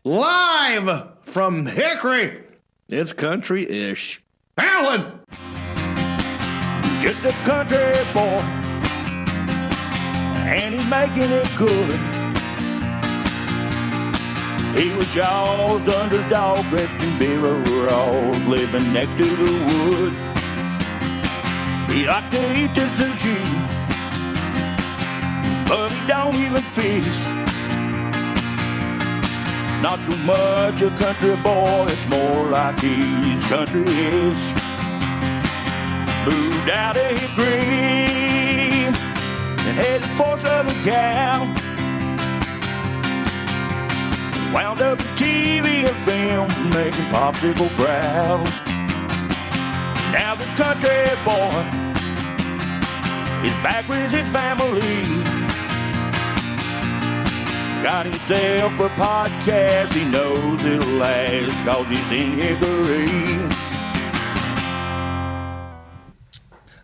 live from Hickory. It's country-ish. Alan! Just a country boy, and he's making it good. He was y'all's underdog, dressed in beer overalls, living next to the wood. He liked to eat the sushi, but he don't even fish. Not so much a country boy, it's more like he's country-ish. Moved out of Hickory and headed for Southern Cal. Wound up in TV and film, making Popsicle proud. Now this country boy is back with his family. Got himself a podcast, he knows it'll last, 'cause he's in Hickory.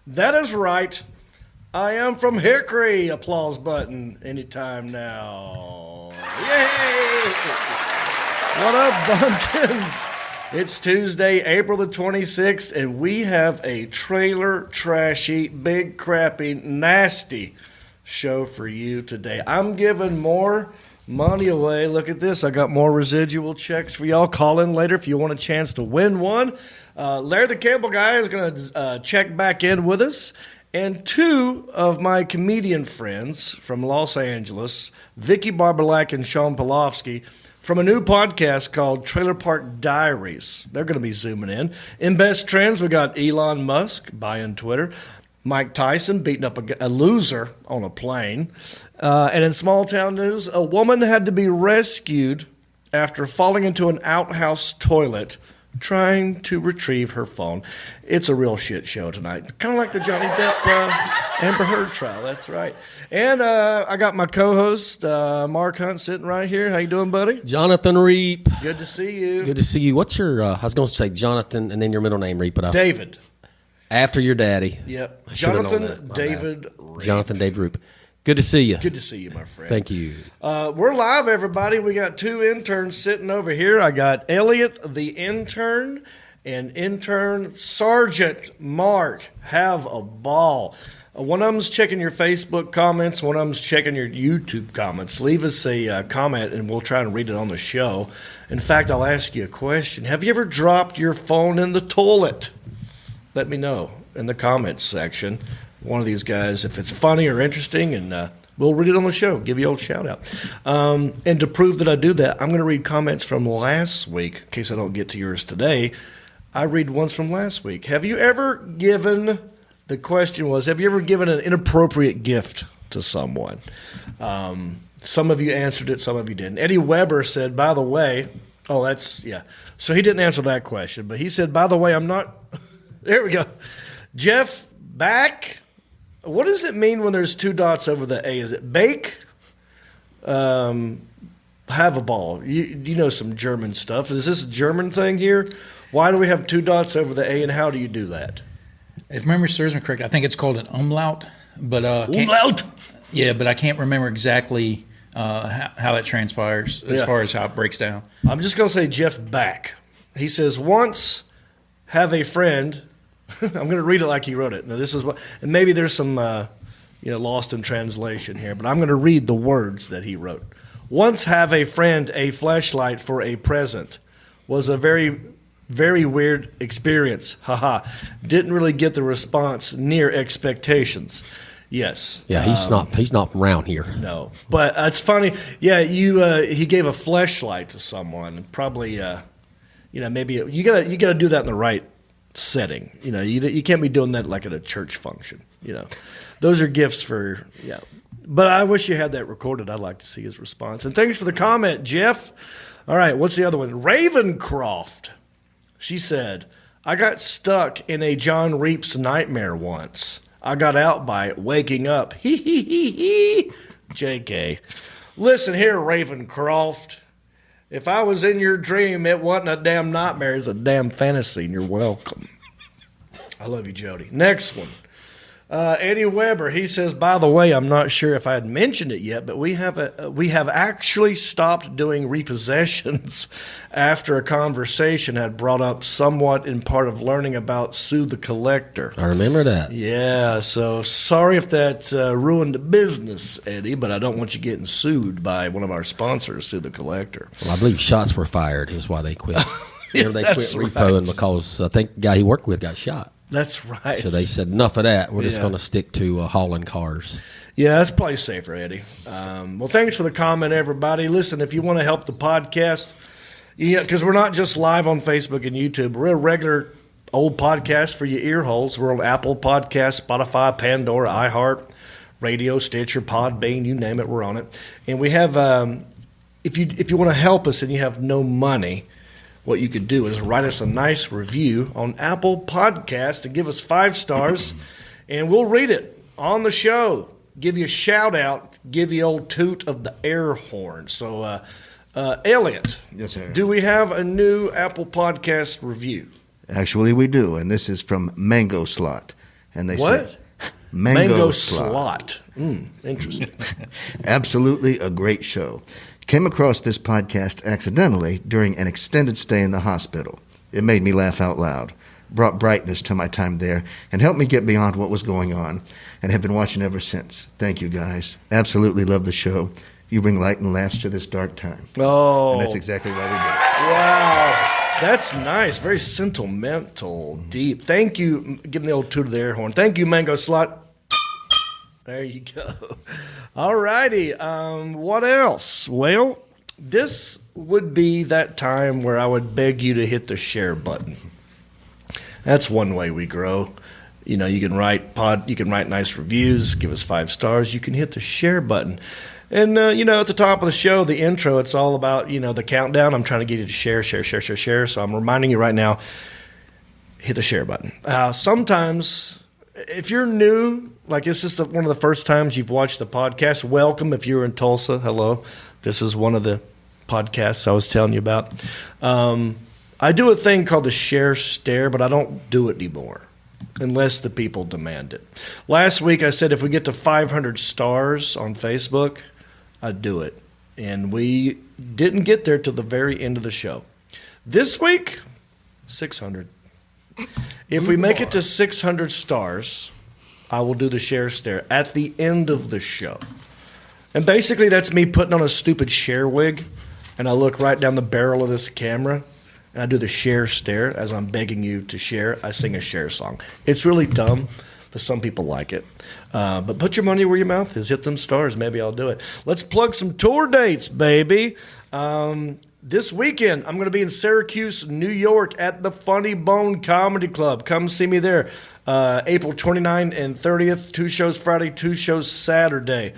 That is right. I am from Hickory. Applause button anytime now. Yay! What up, bumpkins? It's Tuesday, April the 26th, and we have a trailer trashy, big crappy, nasty show for you today. I'm giving more money away. Look at this. I got more residual checks for y'all. Call in later if you want a chance to win one. Larry the Cable Guy is going to check back in with us. And two of my comedian friends from Los Angeles, Vicki, Barbolak, and Shawn, Pelofsky, from a new podcast called PARK Diaries. They're going to be zooming in. In Best Trends, we got Elon Musk buying Twitter. Mike Tyson beating up a loser on a plane. And in small town news, a woman had to be rescued after falling into an outhouse toilet trying to retrieve her phone. It's a real shit show tonight. Kind of like the Johnny Depp Amber Heard trial. That's right. And I got my co-host, Marc Hunt, sitting right here. How you doing, buddy? Jonathan Reap. Good to see you. Good to see you. What's your, I was going to say Jonathan and then your middle name, Reap. But David. After your daddy. Yep. Jonathan David Reap. Jonathan David Reap. Good to see you. Good to see you, my friend. Thank you. We're live, everybody. We got two interns sitting over here. I got Elliot, the intern, and intern Sergeant Marc. Have a ball. One of them's checking your Facebook comments. One of them's checking your YouTube comments. Leave us a comment, and we'll try and read it on the show. In fact, I'll ask you a question. Have you ever dropped your phone in the toilet? Let me know in the comments section. One of these guys, if it's funny or interesting, and we'll read it on the show, give you a old shout out. And to prove that I do that, I'm going to read comments from last week, in case I don't get to yours today. I read ones from last week. Have you ever given, the question was, have you ever given an inappropriate gift to someone? Some of you answered it, some of you didn't. Eddie Weber said, by the way, so he didn't answer that question, but he said, by the way, I'm not, there we go. Jeff Back. What does it mean when there's two dots over the A? Is it bake? Have a ball. You know some German stuff. Is this a German thing here? Why do we have two dots over the A, and how do you do that? If memory serves me correct, I think it's called an umlaut. But umlaut? Yeah, but I can't remember exactly how it transpires as far as how it breaks down. I'm just going to say Jeff Back. He says, once have a friend... I'm going to read it like he wrote it. Now, this is what, and maybe there's some, lost in translation here, but I'm going to read the words that he wrote. Once have a friend a flashlight for a present was a very, very weird experience. Haha. Didn't really get the response near expectations. Yes. Yeah, he's not around here. No, but it's funny. Yeah, he gave a flashlight to someone. Probably, maybe you gotta do that in the right setting. You can't be doing that like at a church function. Those are gifts for, but I wish you had that recorded. I'd like to see his response. And thanks for the comment, Jeff. All right, what's the other one? Ravencroft. She said, I got stuck in a John Reap's nightmare once. I got out by waking up. Hee hee hee hee. JK. Listen here, Ravencroft. If I was in your dream, it wasn't a damn nightmare. It's a damn fantasy, and you're welcome. I love you, Jody. Next one. Eddie Weber, he says, by the way, I'm not sure if I had mentioned it yet, but we have actually stopped doing repossessions after a conversation had brought up somewhat in part of learning about Sue the Collector. I remember that. Yeah, so sorry if that ruined the business, Eddie, but I don't want you getting sued by one of our sponsors, Sue the Collector. Well, I believe shots were fired. Is why they quit. Yeah, They quit repoing because I think the guy he worked with got shot. That's right. So they said, enough of that. We're just going to stick to hauling cars. Yeah, that's probably safer, Eddie. Well, thanks for the comment, everybody. Listen, if you want to help the podcast, because we're not just live on Facebook and YouTube. We're a regular old podcast for your ear holes. We're on Apple Podcasts, Spotify, Pandora, iHeart, Radio, Stitcher, Podbean, you name it, we're on it. And we have, if you want to help us and you have no money, what you could do is write us a nice review on Apple Podcast and give us 5 stars, and we'll read it on the show, give you a shout-out, give you old toot of the air horn. So, Elliot, yes, sir. Do we have a new Apple Podcast review? Actually, we do, and this is from Mango Slot. And they What? say, Mango Slot. Interesting. Absolutely a great show. Came across this podcast accidentally during an extended stay in the hospital. It made me laugh out loud, brought brightness to my time there, and helped me get beyond what was going on, and have been watching ever since. Thank you, guys. Absolutely love the show. You bring light and laughs to this dark time. Oh. And that's exactly why we do it. Wow. That's nice. Very sentimental, deep. Thank you. Give me the old toot of the air horn. Thank you, Mango Slot. There you go. All righty. What else? Well, this would be that time where I would beg you to hit the share button. That's one way we grow. You know, you can write nice reviews, give us 5 stars. You can hit the share button. And, at the top of the show, the intro, it's all about, the countdown. I'm trying to get you to share. So I'm reminding you right now, hit the share button. Sometimes, if you're new, like this is one of the first times you've watched the podcast, welcome. If you're in Tulsa, hello. This is one of the podcasts I was telling you about. I do a thing called the share stare, but I don't do it anymore unless the people demand it. Last week I said if we get to 500 stars on Facebook, I'd do it. And we didn't get there till the very end of the show. This week, 600. If we make it to 600 stars, I will do the share stare at the end of the show. And basically that's me putting on a stupid share wig, and I look right down the barrel of this camera, and I do the share stare as I'm begging you to share. I sing a share song. It's really dumb, but some people like it. But put your money where your mouth is. Hit them stars. Maybe I'll do it. Let's plug some tour dates, baby. This weekend, I'm going to be in Syracuse, New York at the Funny Bone Comedy Club. Come see me there. April 29th and 30th, 2 shows Friday, 2 shows Saturday.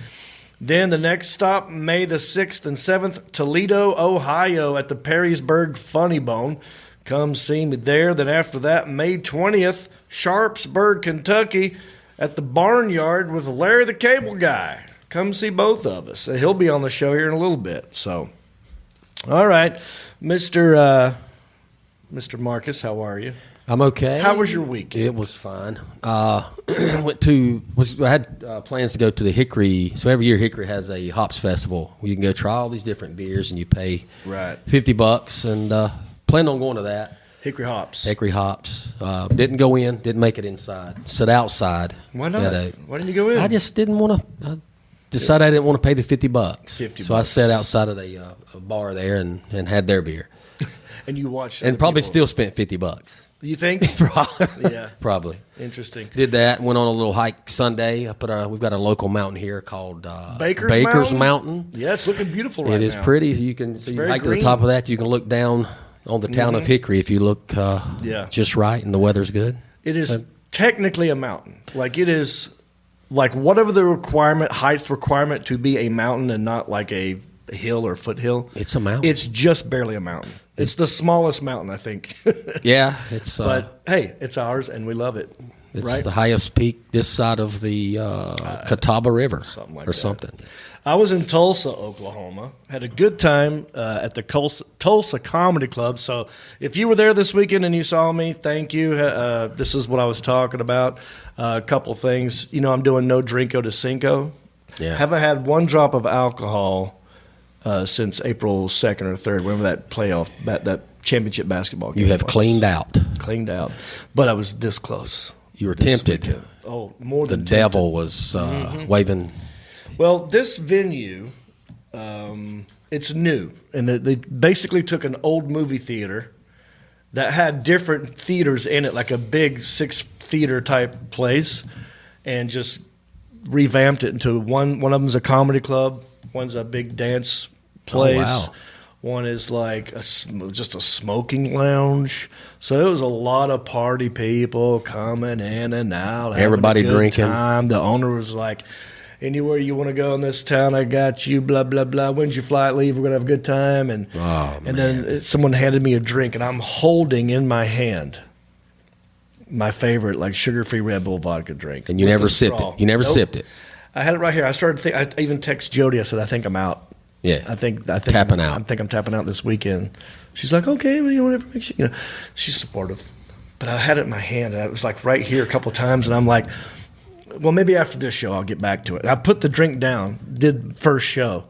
Then the next stop, May the 6th and 7th, Toledo, Ohio at the Perrysburg Funny Bone. Come see me there. Then after that, May 20th, Sharpsburg, Kentucky at the Barnyard with Larry the Cable Guy. Come see both of us. He'll be on the show here in a little bit. So, all right, Mr. Marcus, how are you? I'm okay. How was your weekend? It was fine. I had plans to go to the Hickory. So every year Hickory has a hops festival where you can go try all these different beers and you pay $50 and planned on going to that. Hickory hops. Didn't go in. Didn't make it inside. Sat outside. Why not? Why didn't you go in? I just didn't want to. I decided I didn't want to pay the $50. $50. So I sat outside of a bar there and had their beer. And you watched. And probably still spent $50. You think? Yeah. Probably. Interesting. Did that. Went on a little hike Sunday. We've got a local mountain here called Baker's Mountain. Yeah, it's looking beautiful right now. It is pretty. You hike to the top of that. You can look down on the town of Hickory if you look just right and the weather's good. It is technically a mountain. Like it is like whatever the height requirement to be a mountain and not like a hill or foothill. It's a mountain. It's just barely a mountain. It's the smallest mountain, I think. Yeah, it's. But hey, it's ours, and we love it. It's right? the highest peak this side of the Catawba River, something like or that. something. I was in Tulsa, Oklahoma. Had a good time at the Tulsa Comedy Club. So if you were there this weekend and you saw me, thank you. This is what I was talking about. A couple things. You know, I'm doing no Drinko to Cinco. Yeah. Haven't had one drop of alcohol since April 2nd or 3rd, whenever that playoff, that championship basketball game You have was. cleaned out. Cleaned out. But I was this close. You were this tempted. weekend. Oh, more The than devil was waving. Well, this venue, it's new, and they basically took an old movie theater that had different theaters in it, like a big 6-theater type place, and just revamped it into one. One of them's a comedy club, one's a big dance place. Oh, wow. One is like just a smoking lounge. So it was a lot of party people coming in and out. having Everybody a good drinking. time. The owner was like, anywhere you want to go in this town, I got you, blah, blah, blah. When's your flight leave? We're going to have a good time. And then someone handed me a drink, and I'm holding in my hand my favorite, like, sugar-free Red Bull vodka drink. And you with never the sipped straw. it. You never Nope. sipped it. I had it right here. I started to think, I even text Jody. I said, I think I'm out. Yeah. I think Tapping out. I think I'm tapping out this weekend. She's like, okay, well, whatever makes you, she's supportive. But I had it in my hand, and it was like right here a couple of times, and I'm like, well, maybe after this show I'll get back to it. And I put the drink down, did first show,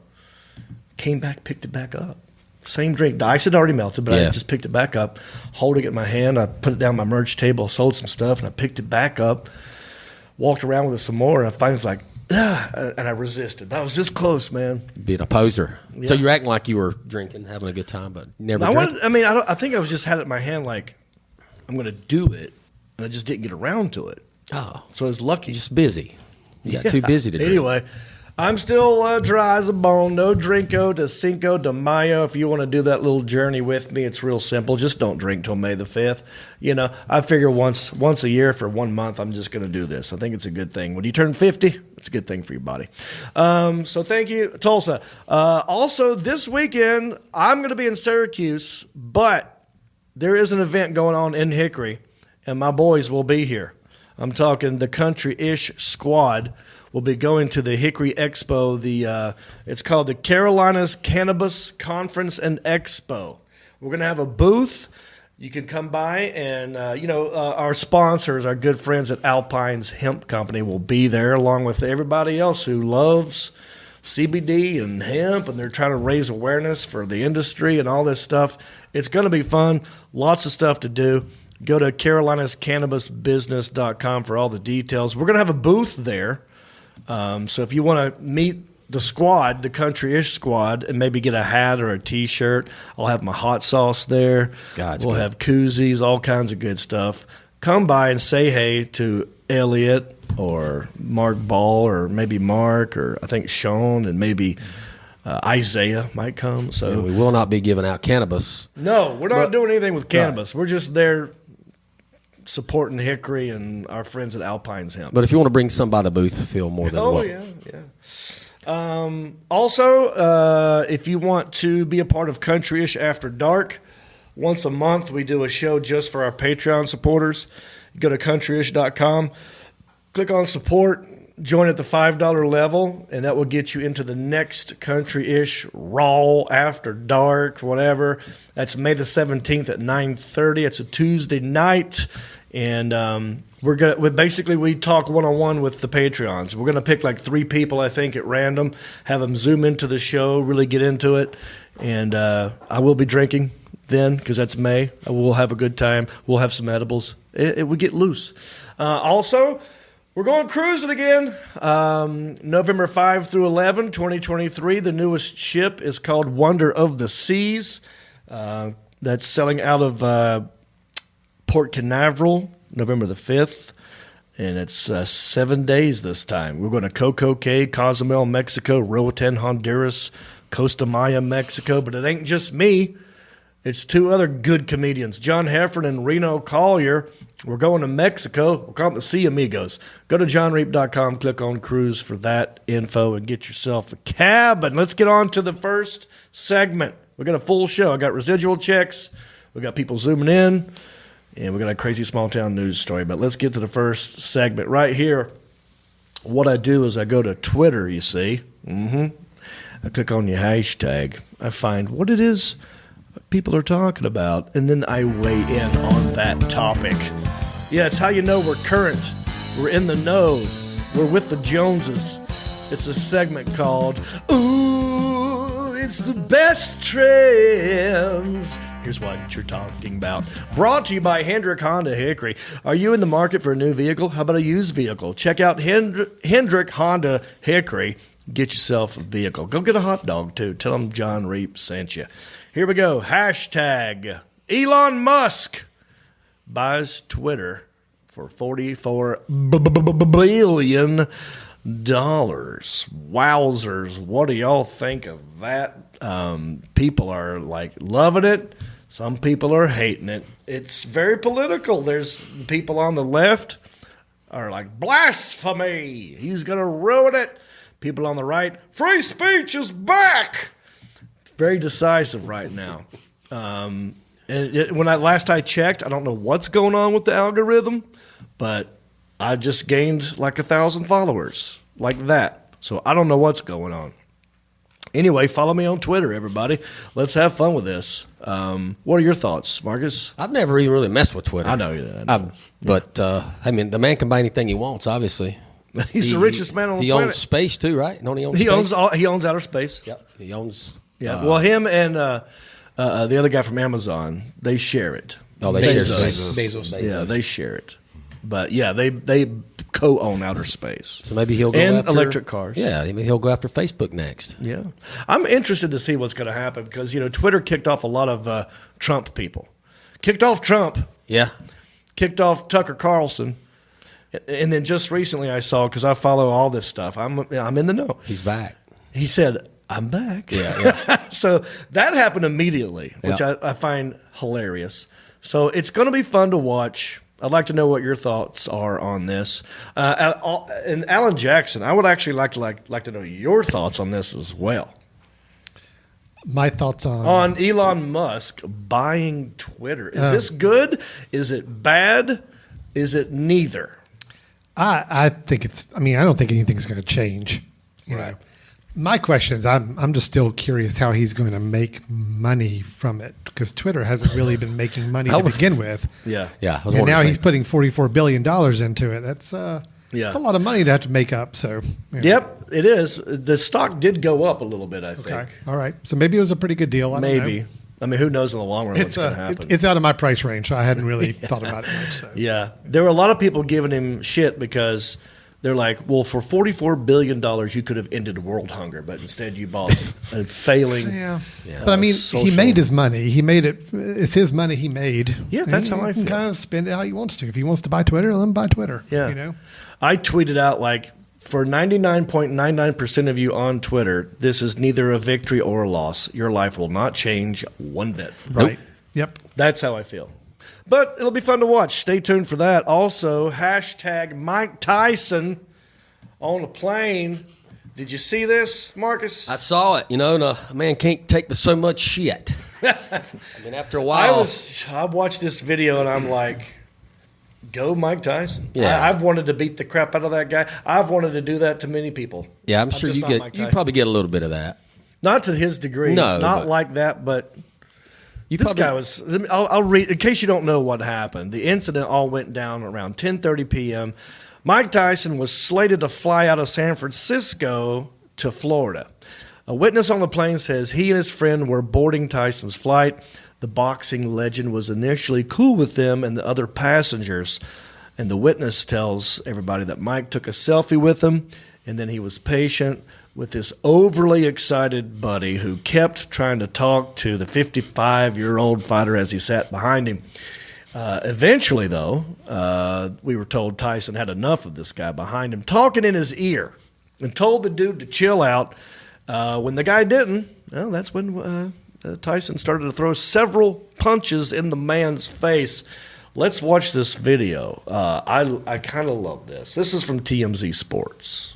came back, picked it back up. Same drink. The ice had already melted, but I Yeah. just picked it back up, holding it in my hand. I put it down my merch table, sold some stuff, and I picked it back up, walked around with it some more, and I finally was like, and I resisted. But I was this close, man. Being a poser. Yeah. So you're acting like you were drinking, having a good time, but never drank. I think I was just had it in my hand like, I'm going to do it, and I just didn't get around to it. Oh, So I was lucky. just busy. You got too busy to drink. Anyway, I'm still dry as a bone. No Drinko to Cinco de Mayo. If you want to do that little journey with me, it's real simple. Just don't drink till May the 5th. You know, I figure once a year for 1 month, I'm just going to do this. I think it's a good thing. When you turn 50, it's a good thing for your body. So thank you, Tulsa. Also, this weekend, I'm going to be in Syracuse, but there is an event going on in Hickory, and my boys will be here. I'm talking the Country-ish Squad will be going to the Hickory Expo. It's called the Carolinas Cannabis Conference and Expo. We're going to have a booth. You can come by, and our sponsors, our good friends at Alpine's Hemp Company, will be there, along with everybody else who loves CBD and hemp, and they're trying to raise awareness for the industry and all this stuff. It's going to be fun. Lots of stuff to do. Go to carolinascannabisbusiness.com for all the details. We're going to have a booth there. So if you want to meet the squad, the Country-ish Squad, and maybe get a hat or a T-shirt, I'll have my hot sauce there. We'll have koozies, all kinds of good stuff. Come by and say hey to Elliot or Marc Ball or maybe Marc or I think Shawn and maybe Isaiah might come. So And we will not be giving out cannabis. no, we're not doing anything with cannabis. We're just there supporting Hickory and our friends at Alpine's Hemp. But if you want to bring somebody to the booth, feel more than welcome. Also, if you want to be a part of Country-ish After Dark, once a month we do a show just for our Patreon supporters. Go to countryish.com, click on support, join at the $5 level, and that will get you into the next Country-ish Raw After Dark, whatever. That's May the 17th at 9:30. It's a Tuesday night. And we talk one-on-one with the Patreons. We're going to pick like 3 people, I think, at random, have them zoom into the show, really get into it. And I will be drinking then because that's May. We'll have a good time. We'll have some edibles. It would get loose. Also, we're going cruising again. November 5 through 11, 2023. The newest ship is called Wonder of the Seas. That's selling out of Port Canaveral, November the 5th, and it's 7 days this time. We're going to Coco Cay, Cozumel, Mexico, Roatan, Honduras, Costa Maya, Mexico, but it ain't just me. It's 2 other good comedians, John Heffern and Reno Collier. We're going to Mexico. We're calling the Sea Amigos. Go to johnreap.com, click on cruise for that info, and get yourself a cab. And let's get on to the first segment. We got a full show. I got residual checks. We got people zooming in. And we got a crazy small town news story. But let's get to the first segment right here. What I do is I go to Twitter, you see. I click on your hashtag. I find what it is people are talking about, and then I weigh in on that topic. Yeah, it's how you know we're current. We're in the know. We're with the Joneses. It's a segment called Ooh, It's the Best Trends. Here's what you're talking about. Brought to you by Hendrick Honda Hickory. Are you in the market for a new vehicle? How about a used vehicle? Check out Hendrick Honda Hickory. Get yourself a vehicle. Go get a hot dog, too. Tell them John Reap sent you. Here we go. Hashtag Elon Musk buys Twitter for $44 billion. Wowzers. What do y'all think of that? People are like loving it. Some people are hating it. It's very political. There's people on the left are like, blasphemy. He's going to ruin it. People on the right, free speech is back. Very decisive right now. And last I checked, I don't know what's going on with the algorithm, but I just gained like 1,000 followers like that. So I don't know what's going on. Anyway, follow me on Twitter, everybody. Let's have fun with this. What are your thoughts, Marcus? I've never even really messed with Twitter. I know that. But I mean, the man can buy anything he wants, obviously. He's the richest man on the planet. He owns space too, right? Don't he own space? He owns outer space. Yep. He owns. Yeah. Well, him and the other guy from Amazon, they share it. Oh, they share space. Bezos. Yeah, they share it. But yeah, they co-own outer space. So maybe he'll go after electric cars. Yeah, maybe he'll go after Facebook next. Yeah, I'm interested to see what's going to happen because Twitter kicked off a lot of Trump people. Kicked off Trump. Yeah. Kicked off Tucker Carlson. And then just recently I saw, because I follow all this stuff, I'm in the know. He's back. He said, I'm back. Yeah. So that happened immediately, which I find hilarious. So it's going to be fun to watch. I'd like to know what your thoughts are on this. And Alan Jackson, I would actually like to know your thoughts on this as well. My thoughts on Elon Musk buying Twitter. Is this good? Is it bad? Is it neither? I think I don't think anything's going to change. You know, my question is, I'm just still curious how he's going to make money from it because Twitter hasn't really been making money to begin with. Yeah. And now he's putting $44 billion into it. That's a lot of money to have to make up. So. Yep, it is. The stock did go up a little bit, I think. Okay. All right. So maybe it was a pretty good deal. I don't know. I mean, who knows in the long run what's going to happen? It's out of my price range, so I hadn't really thought about it much. So. Yeah. There were a lot of people giving him shit because they're like, well, for $44 billion, you could have ended world hunger, but instead you bought a failing. Yeah. But I mean, he made his money. He made it. It's his money he made. Yeah, that's how I feel. He can kind of spend it how he wants to. If he wants to buy Twitter, let him buy Twitter. Yeah. You know? I tweeted out like, for 99.99% of you on Twitter, this is neither a victory or a loss. Your life will not change one bit. Right. Nope. Yep. That's how I feel. But it'll be fun to watch. Stay tuned for that. Also, hashtag Mike Tyson on a plane. Did you see this, Marcus? I saw it. A man can't take so much shit. I mean, after a while. I watched this video and I'm like, go Mike Tyson. Yeah. I've wanted to beat the crap out of that guy. I've wanted to do that to many people. Yeah, I'm sure you probably get a little bit of that. Not to his degree. No, not like that, but this guy was. I'll read in case you don't know what happened. The incident all went down around 10:30 p.m. Mike Tyson was slated to fly out of San Francisco to Florida. A witness on the plane says he and his friend were boarding Tyson's flight. The boxing legend was initially cool with them and the other passengers. And the witness tells everybody that Mike took a selfie with him, and then he was patient with this overly excited buddy who kept trying to talk to the 55-year-old fighter as he sat behind him. Eventually, though, we were told Tyson had enough of this guy behind him talking in his ear and told the dude to chill out. When the guy didn't, well, that's when Tyson started to throw several punches in the man's face. Let's watch this video. I kind of love this. This is from TMZ Sports.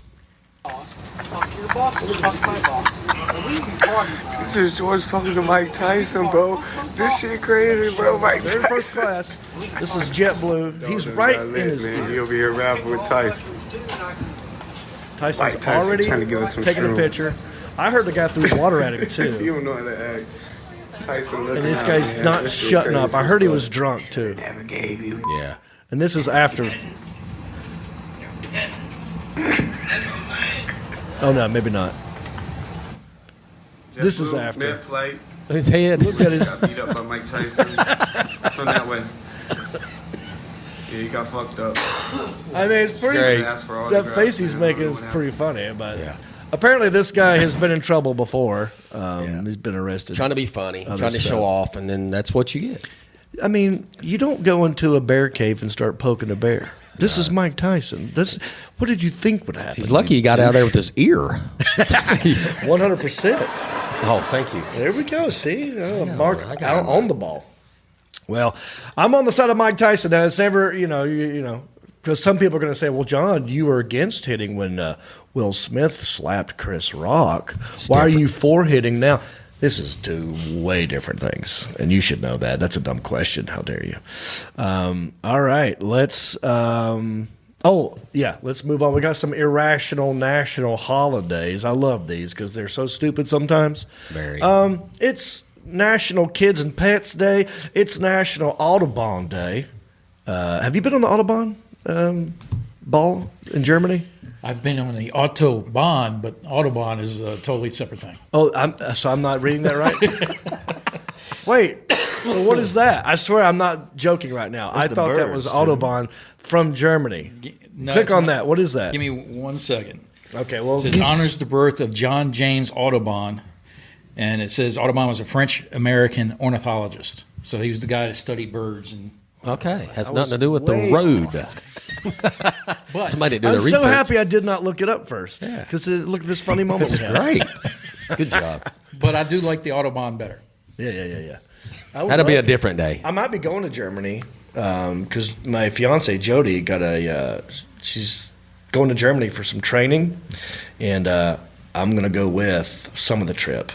This is George talking to Mike Tyson, bro. This shit crazy, bro. Mike They're in first Tyson. class. This is JetBlue. He's right in his man. ear. He'll be here rapping with Tyson. Tyson's Mike Tyson already trying to give us some taking a shrooms. picture. I heard the guy threw water at him You too. don't know how to act. Tyson looking And this out, guy's man. not That shit shutting crazy up. I as heard he fuck. was drunk too. Never gave you. Yeah. And this is after. Oh no, maybe not. This is after. Mid flight. His head. Look at his. Got beat up by Mike Tyson. Turn that way. Yeah, he got fucked up. I mean, it's pretty. great. Asked for That autographs, face he's man. I don't making know is what pretty funny, but Yeah. apparently this guy has been in trouble before. He's been arrested. Trying to be funny, Other trying to stuff. show off, and then that's what you get. I mean, you don't go into a bear cave and start poking a bear. This is Mike Tyson. What did you think would happen? He's lucky he got out of there with his ear. 100%. Oh, thank you. There we go. See, Marc I got out him. on the ball. Well, I'm on the side of Mike Tyson. Now, it's never, because some people are going to say, "Well, John, you were against hitting when Will Smith slapped Chris Rock. Why are you for hitting now?" This is two way different things, and you should know that. That's a dumb question. How dare you? All right, let's. Let's move on. We got some irrational national holidays. I love these because they're so stupid sometimes. Very. It's National Kids and Pets Day. It's National Autobahn Day. Have you been on the Autobahn ball in Germany? I've been on the Autobahn, but Autobahn is a totally separate thing. Oh, I'm not reading that right? Wait, so what is that? I swear I'm not joking right now. I the thought that was birds. Autobahn from Germany. No, Click it's on not. that. What is that? Give me 1 second. Okay, well, It says honors the birth of John James Audubon, and it says Audubon was a French-American ornithologist. So he was the guy that studied birds. And Okay, has I nothing to was do with the way road. but Somebody did do I'm the so research. happy I did not look it up first. Yeah. Because look at this funny moment we had. Great. Good job. but I do like the Audubon better. Yeah. I would That'll be a love- different day. I might be going to Germany because my fiance Jody got she's going to Germany for some training, and I'm going to go with some of the trip,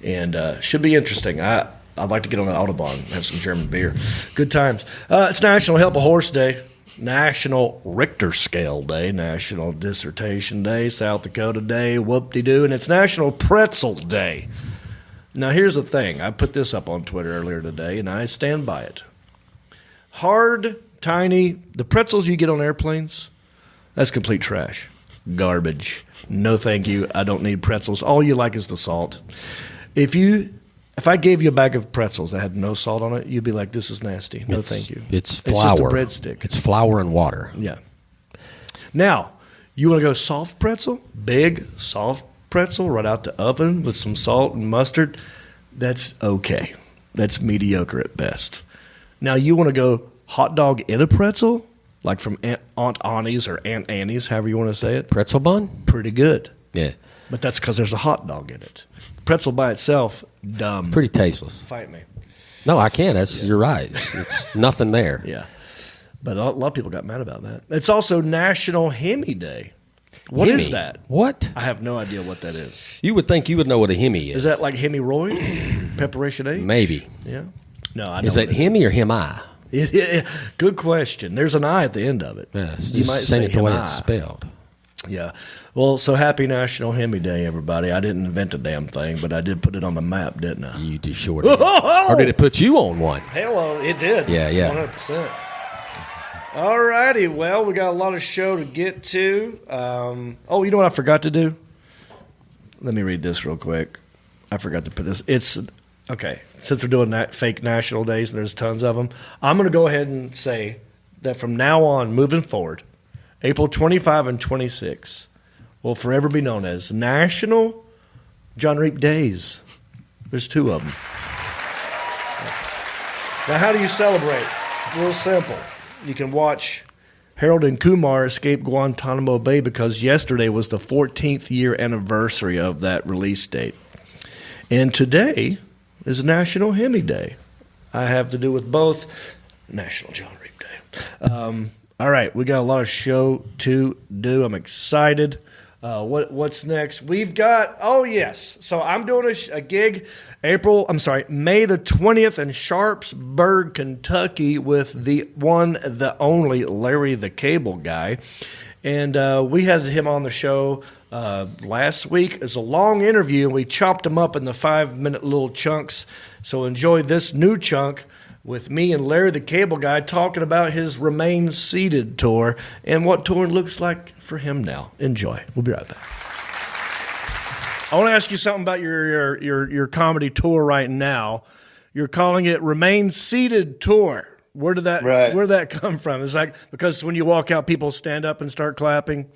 and should be interesting. I'd like to get on the Autobahn and have some German beer. Good times. It's National Help a Horse Day, National Richter Scale Day, National Dissertation Day, South Dakota Day, whoop-de-doo, and it's National Pretzel Day. Now, here's the thing. I put this up on Twitter earlier today, and I stand by it. Hard, tiny, the pretzels you get on airplanes, that's complete trash. Garbage. No thank you. I don't need pretzels. All you like is the salt. If I gave you a bag of pretzels that had no salt on it, you'd be like, this is nasty. No thank you. It's It's flour. just a breadstick. It's flour and water. Yeah. Now, you want to go soft pretzel? Big, soft pretzel right out the oven with some salt and mustard? That's okay. That's mediocre at best. Now, you want to go hot dog in a pretzel? Like from Aunt Annie's or Aunt Annie's, however you want to say it? Pretzel bun? Pretty good. Yeah. But that's because there's a hot dog in it. Pretzel by itself, dumb. Pretty tasteless. Fight me. No, I can't. You're right. It's nothing there. Yeah. But a lot of people got mad about that. It's also National Hemi Day. What is Hemi? that? What? I have no idea what that is. You would think you would know what a Hemi is. Is that like hemorrhoid? Preparation H? Maybe. Yeah. No, I know. Is that what it Hemi or Hemi? Yeah, good question. There's an I at the end of it. Yeah, it's You just might saying say it the way Hemi. it's spelled. Yeah. Well, so happy National Hemi Day, everybody. I didn't invent a damn thing, but I did put it on the map, didn't I? You do sure did. Or did it put you on one? Hello, it did. Yeah. 100%. All righty. Well, we got a lot of show to get to. You know what I forgot to do? Let me read this real quick. I forgot to put this. It's okay. Since we're doing fake national days and there's tons of them, I'm going to go ahead and say that from now on, moving forward, April 25 and 26 will forever be known as National John Reap Days. There's two of them. Now, how do you celebrate? Real simple. You can watch Harold and Kumar escape Guantanamo Bay because yesterday was the 14th year anniversary of that release date. And today is National Hemi Day. I have to do with both. National John Reap Day. All right, we got a lot of show to do. I'm excited. What's next? We've got, so I'm doing a gig May the 20th in Sharpsburg, Kentucky with the one, the only Larry the Cable Guy. And we had him on the show last week. It's a long interview, and we chopped him up in the 5-minute little chunks. So enjoy this new chunk with me and Larry the Cable Guy talking about his Remain Seated tour and what touring looks like for him now. Enjoy. We'll be right back. I want to ask you something about your comedy tour right now. You're calling it Remain Seated Tour. Where did that come from? Is that because when you walk out, people stand up and start clapping?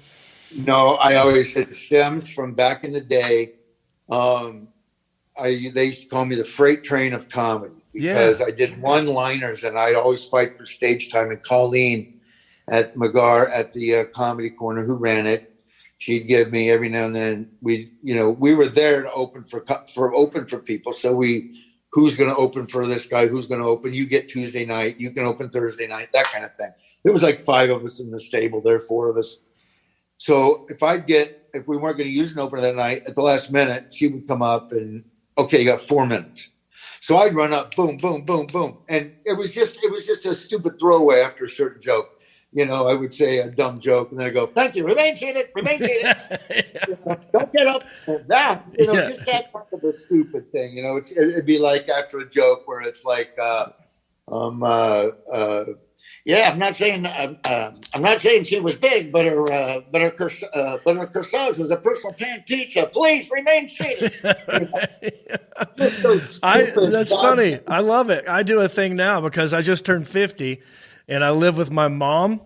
No, I always said it stems from back in the day. They used to call me the freight train of comedy because I did one-liners and I'd always fight for stage time. And Colleen at Magar at the Comedy Corner, who ran it, she'd give me every now and then. We were there to open for people. So who's going to open for this guy? Who's going to open? You get Tuesday night. You can open Thursday night. That kind of thing. There was like 5 of us in the stable. There, 4 of us. So if we weren't going to use an opener that night, at the last minute, she would come up and, okay, you got 4 minutes. So I'd run up, boom, boom, boom, boom. And it was just a stupid throwaway after a certain joke. I would say a dumb joke and then I go, thank you, remain seated. Don't get up. That, just that kind of a stupid thing. It'd be like after a joke where it's like, I'm not saying she was big, but her corsage was a personal pan pizza. Please remain seated. That's funny. I love it. I do a thing now because I just turned 50 and I live with my mom.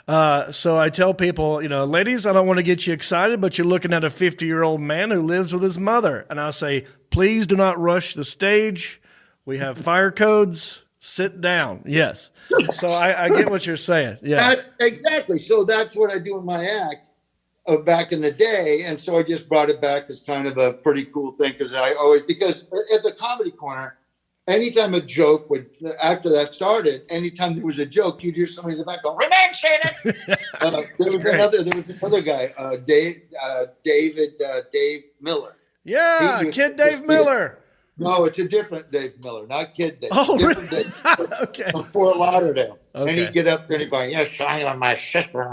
So I tell people, ladies, I don't want to get you excited, but you're looking at a 50-year-old man who lives with his mother. And I'll say, please do not rush the stage. We have fire codes. Sit down. Yes. So I get what you're saying. Yeah. That's exactly. So that's what I do in my act back in the day. And so I just brought it back as kind of a pretty cool thing because at the Comedy Corner, anytime a joke after that started, anytime there was a joke, you'd hear somebody in the back go, remain seated. There was another guy, Dave Miller. Yeah, Kid Dave Miller. No, it's a different Dave Miller, not Kid Dave. Oh, different really? Dave. Okay. From Fort Lauderdale. Okay. And he'd get up there and he'd go, yes, I am my sister.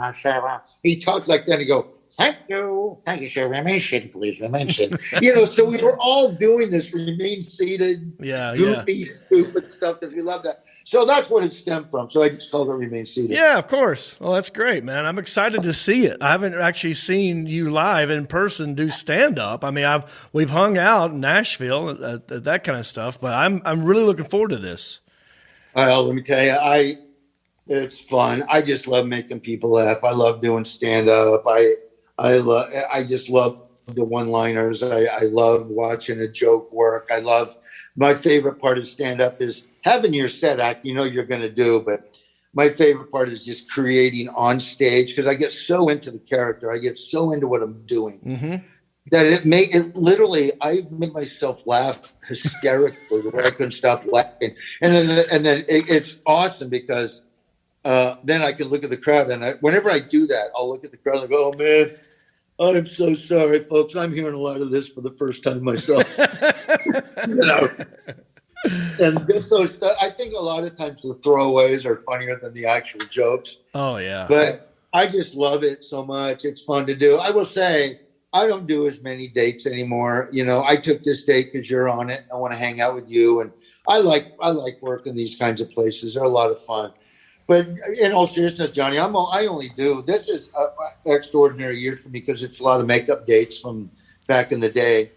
He talks like that and he'd go, thank you, sir. Remain seated, please. Remain seated. So we were all doing this remain seated, goofy, stupid stuff because we love that. So that's what it stemmed from. So I just called it Remain Seated. Yeah, of course. Well, that's great, man. I'm excited to see it. I haven't actually seen you live in person do stand-up. I mean, we've hung out in Nashville, that kind of stuff, but I'm really looking forward to this. Well, let me tell you, it's fun. I just love making people laugh. I love doing stand-up. I just love the one-liners. I love watching a joke work. My favorite part of stand-up is having your set act, you're going to do, but my favorite part is just creating on stage because I get so into the character. I get so into what I'm doing that I make myself laugh hysterically where I couldn't stop laughing. And then it's awesome because then I can look at the crowd and whenever I do that, I'll look at the crowd and go, oh man, I'm so sorry, folks. I'm hearing a lot of this for the first time myself. And just those stuff, I think a lot of times the throwaways are funnier than the actual jokes. Oh, yeah. But I just love it so much. It's fun to do. I will say I don't do as many dates anymore. I took this date because you're on it. I want to hang out with you. And I like working these kinds of places. They're a lot of fun. But in all seriousness, Johnny, this is an extraordinary year for me because it's a lot of makeup dates from back in the day.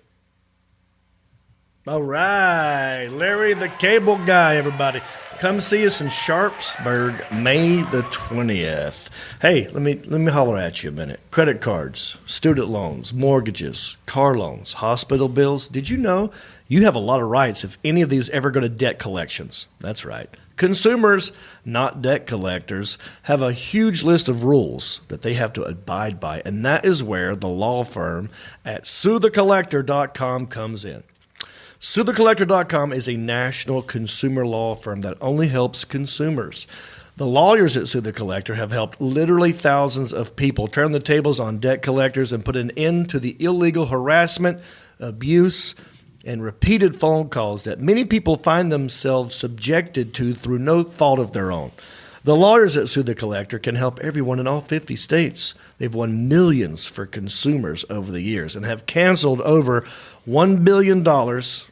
All right. Larry the Cable Guy, everybody. Come see us in Sharpsburg, May the 20th. Hey, let me holler at you a minute. Credit cards, student loans, mortgages, car loans, hospital bills. Did you know you have a lot of rights if any of these ever go to debt collections? That's right. Consumers, not debt collectors, have a huge list of rules that they have to abide by, and that is where the law firm at SueTheCollector.com comes in. SueTheCollector.com is a national consumer law firm that only helps consumers. The lawyers at Sue the Collector have helped literally thousands of people turn the tables on debt collectors and put an end to the illegal harassment, abuse, and repeated phone calls that many people find themselves subjected to through no fault of their own. The lawyers at Sue the Collector can help everyone in all 50 states. They've won millions for consumers over the years and have canceled over $1 billion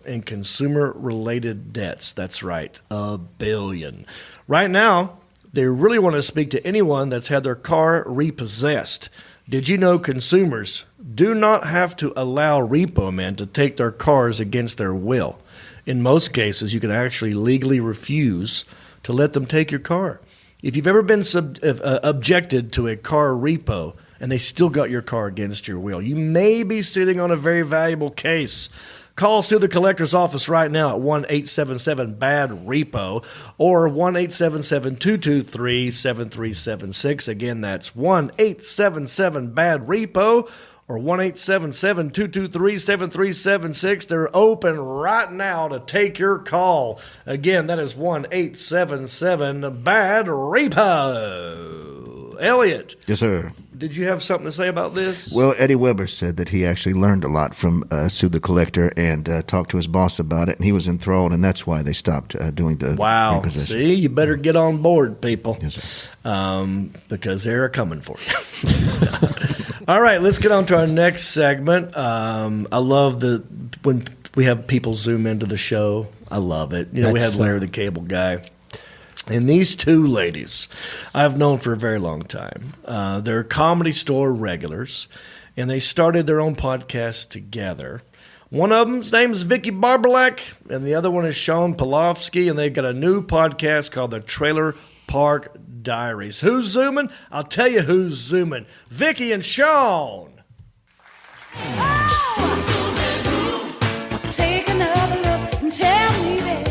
in consumer-related debts. That's right, $1 billion. Right now, they really want to speak to anyone that's had their car repossessed. Did you know consumers do not have to allow repo men to take their cars against their will? In most cases, you can actually legally refuse to let them take your car. If you've ever been objected to a car repo and they still got your car against your will, you may be sitting on a very valuable case. Call Sue the Collector's office right now at 1-877-BAD-REPO or 1-877-223-7376. Again, that's 1-877-BAD-REPO or 1-877-223-7376. They're open right now to take your call. Again, that is 1-877-BAD-REPO. Elliot. Yes, sir. Did you have something to say about this? Well, Eddie Weber said that he actually learned a lot from Sue the Collector and talked to his boss about it, and he was enthralled, and that's why they stopped doing the repossession. See, you better get on board, people. Yes, sir. Because they're coming for you. All right, let's get on to our next segment. I love when we have people zoom into the show. I love it. We had Larry the Cable Guy. And these two ladies I've known for a very long time. They're Comedy Store regulars, and they started their own podcast together. One of them's name is Vicki Barbolak, and the other one is Shawn Pelofsky, and they've got a new podcast called the Trailer Park Diaries. Who's zooming? I'll tell you who's zooming. Vicki and Shawn. Take another look and tell me that.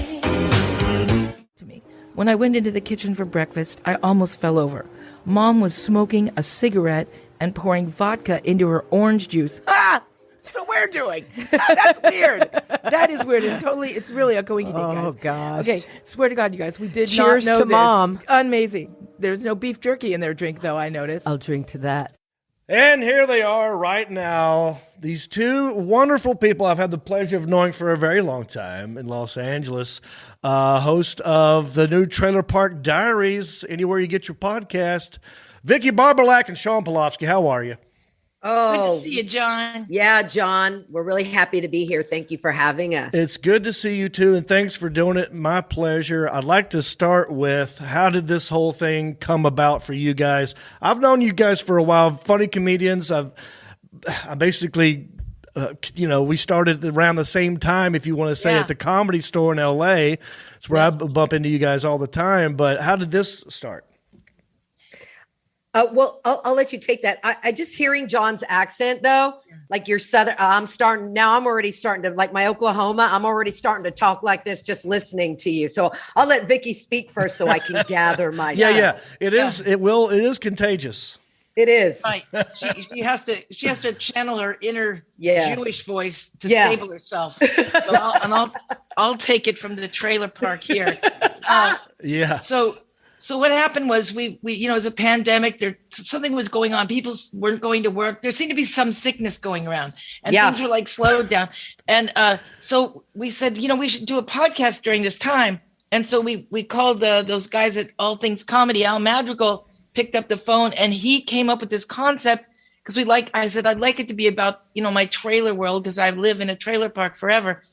When I went into the kitchen for breakfast, I almost fell over. Mom was smoking a cigarette and pouring vodka into her orange juice. Ah! That's what we're doing. That's weird. That is weird. And totally, it's really a coinky guys. Oh, gosh. Okay, swear to God, you guys, we did Cheers not know to this. Mom. Amazing. There's no beef jerky in their drink, though, I noticed. I'll drink to that. And here they are right now. These two wonderful people I've had the pleasure of knowing for a very long time in Los Angeles. Host of the new Trailer Park Diaries, anywhere you get your podcast. Vicki Barbolak and Shawn Pelofsky, how are you? Oh, good to see you, John. Yeah, John. We're really happy to be here. Thank you for having us. It's good to see you too, and thanks for doing it. My pleasure. I'd like to start with, how did this whole thing come about for you guys? I've known you guys for a while, funny comedians. I basically, we started around the same time, if you want to say, at the Comedy Store in L.A. It's where I bump into you guys all the time. But how did this start? Well, I'll let you take that. I just hearing John's accent though, like your Southern, I'm already starting to, like my Oklahoma, I'm already starting to talk like this, just listening to you. So I'll let Vicki speak first so I can gather my. It is contagious. It is. Right. She has to channel her inner Jewish voice to stable herself. So I'll take it from the trailer park here. So what happened was we it was a pandemic. Something was going on. People weren't going to work. There seemed to be some sickness going around, and things were like slowed down. And so we said, we should do a podcast during this time. And so we called those guys at All Things Comedy. Al Madrigal picked up the phone, and he came up with this concept because I said I'd like it to be about my trailer world because I live in a trailer park forever.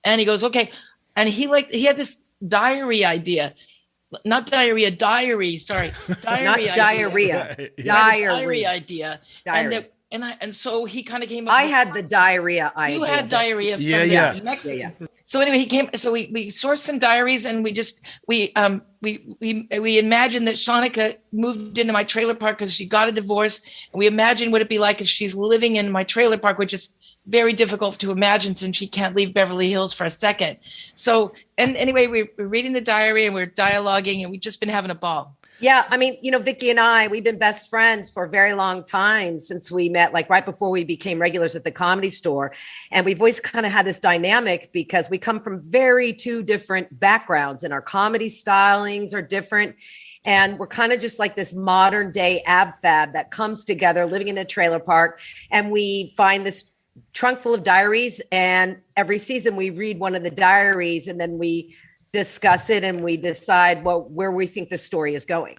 And he goes, okay. And he had this diary idea. Not diarrhea, diary. Sorry, diary. Not idea. diarrhea. Diary idea. Diary. And so he kind of came up. I had the diarrhea idea. You had diarrhea. From Mexico. Yeah. So anyway, he came. So we sourced some diaries, and we imagined that Shanika moved into my trailer park because she got a divorce, and we imagined what it'd be like if she's living in my trailer park, which is very difficult to imagine since she can't leave Beverly Hills for a second. So, and anyway, we're reading the diary and we're dialoguing, and we've just been having a ball. Yeah. I mean, Vicki and I, we've been best friends for a very long time since we met, like right before we became regulars at the Comedy Store. And we've always kind of had this dynamic because we come from two different backgrounds and our comedy stylings are different. And we're kind of just like this modern day ab fab that comes together living in a trailer park. And we find this trunk full of diaries. And every season we read one of the diaries and then we discuss it and we decide where we think the story is going.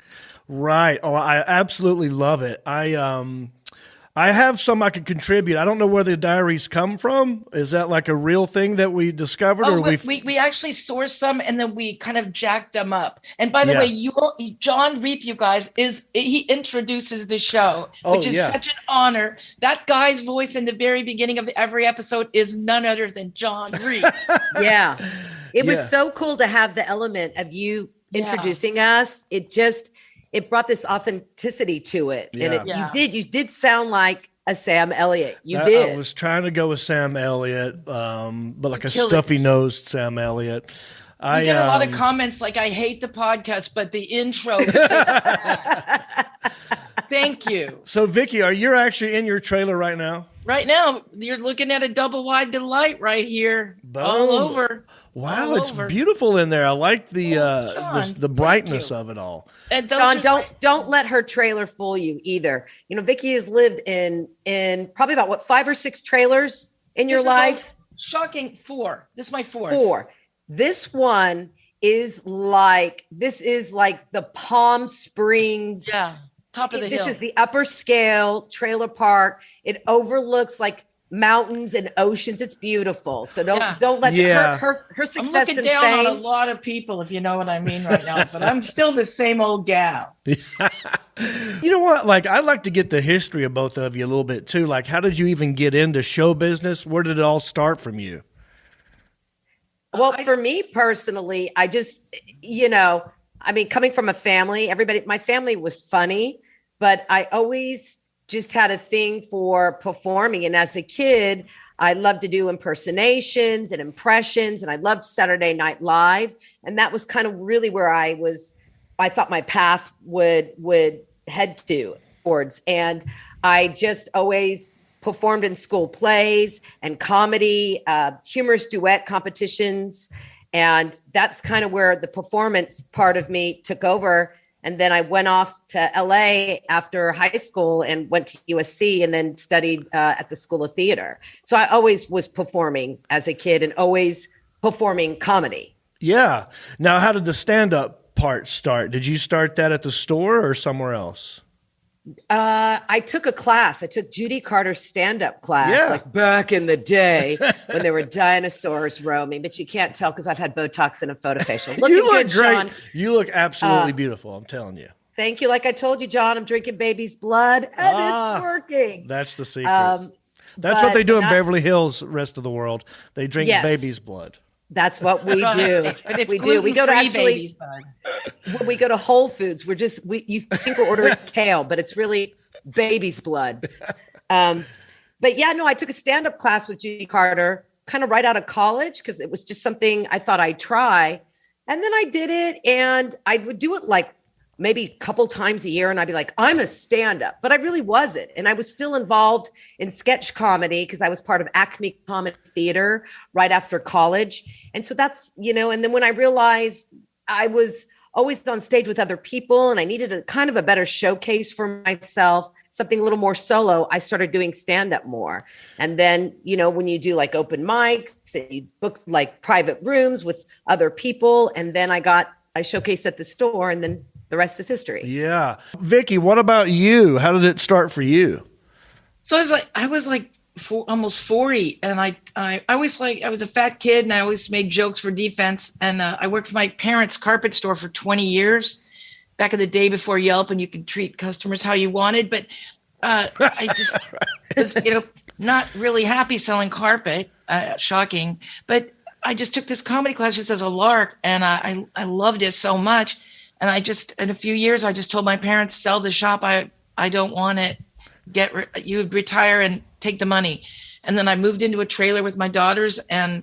Right. Oh, I absolutely love it. I have some I could contribute. I don't know where the diaries come from. Is that like a real thing that we discovered? Oh, or we actually sourced some and then we kind of jacked them up. And by the way, John Reap, you guys, he introduces the show, which is such an honor. That guy's voice in the very beginning of every episode is none other than John Reap. Yeah. It was so cool to have the element of you introducing us. It brought this authenticity to it. Yeah. And you did sound like a Sam Elliott. You did. I was trying to go with Sam Elliott, but like a stuffy-nosed Sam Elliott. We get a lot of comments like, I hate the podcast, but the intro. Thank you. So, Vicki, you're actually in your trailer right now? Right now, you're looking at a double wide delight right here. Boom. All over. Wow, all it's over. beautiful in there. I like the Shawn, the brightness of it all. And Shawn, don't let her trailer fool you either. You know, Vicki has lived in probably about 5 or 6 trailers in your life. Shocking 4. This is my 4th. 4. This one is like the Palm Springs. Yeah. Top of the hill. This is the upper scale trailer park. It overlooks like mountains and oceans. It's beautiful. So don't let her success I'm looking and down fame. on a lot of people, if you know what I mean right now, but I'm still the same old gal. You know what? Like, I'd like to get the history of both of you a little bit too. Like, how did you even get into show business? Where did it all start from you? Well, for me personally, I just, coming from a family, my family was funny, but I always just had a thing for performing. And as a kid, I loved to do impersonations and impressions, and I loved Saturday Night Live. And that was kind of really where I thought my path would head towards. And I just always performed in school plays and comedy, humorous duet competitions. And that's kind of where the performance part of me took over. And then I went off to LA after high school and went to USC and then studied at the School of Theater. So I always was performing as a kid and always performing comedy. Yeah. Now, how did the stand-up part start? Did you start that at the store or somewhere else? I took a class. I took Judy Carter's stand-up class, like back in the day when there were dinosaurs roaming. But you can't tell because I've had Botox and a photofacial. Looking You look good, great. Shawn. You look absolutely beautiful. I'm telling you. Thank you. Like I told you, John, I'm drinking baby's blood, and it's working. That's the secret. That's what they do in Beverly Hills. Rest of the world, they drink baby's blood. That's what we do. We do. We go to when we go to Whole Foods, you think we're ordering kale, but it's really baby's blood. But I took a stand-up class with Judy Carter kind of right out of college because it was just something I thought I'd try. And then I did it, and I would do it like maybe a couple times a year, and I'd be like, I'm a stand-up, but I really wasn't. And I was still involved in sketch comedy because I was part of Acme Comedy Theater right after college. And so that's, and then when I realized I was always on stage with other people and I needed a kind of a better showcase for myself, something a little more solo, I started doing stand-up more. And then, when you do like open mics and you book like private rooms with other people, and then I showcased at the store, and then the rest is history. Yeah. Vicki, what about you? How did it start for you? So I was almost 40, and I was a fat kid, and I always made jokes for defense. And I worked for my parents' carpet store for 20 years, back in the day before Yelp, and you could treat customers how you wanted. But I just was, not really happy selling carpet. Shocking, but I just took this comedy class just as a lark, and I loved it so much. And in a few years, I just told my parents, sell the shop. I don't want it. You would retire and take the money. And then I moved into a trailer with my daughters, and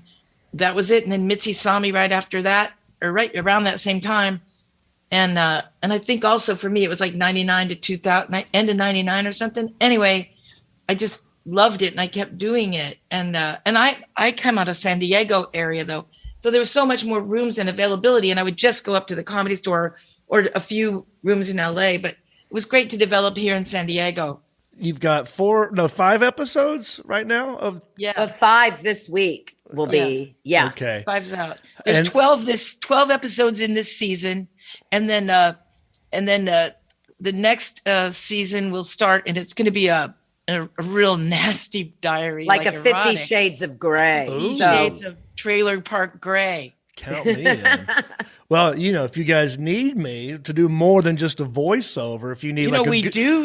that was it. And then Mitzi saw me right after that, or right around that same time. And I think also for me, it was like 99 to 2000, end of 99 or something. Anyway, I just loved it, and I kept doing it. And I come out of San Diego area though. So there was so much more rooms and availability, and I would just go up to the Comedy Store or a few rooms in LA, but it was great to develop here in San Diego. You've got 5 episodes right now of 5 this week. will be. Yeah. Okay. 5's out. There's 12 episodes in this season, and then the next season will start, and it's going to be a real nasty diary, like a 50 erotic. Shades of Grey. 50 Shades of Trailer Park Gray. Count me in. Well, if you guys need me to do more than just a voiceover, if you need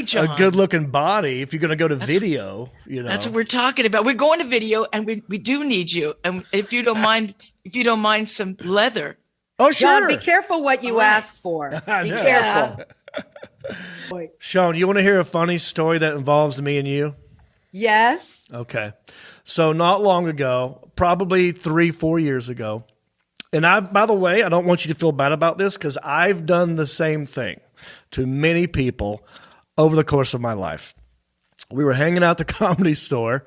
John. a good-looking body, if you're going to go to video, That's what we're talking about. We're going to video, and we do need you. And if you don't mind some leather. Oh, sure. John, be careful what you ask for. Be careful. Shawn, you want to hear a funny story that involves me and you? Yes. Okay. So not long ago, probably 3-4 years ago, and by the way, I don't want you to feel bad about this because I've done the same thing to many people over the course of my life. We were hanging out at the Comedy Store,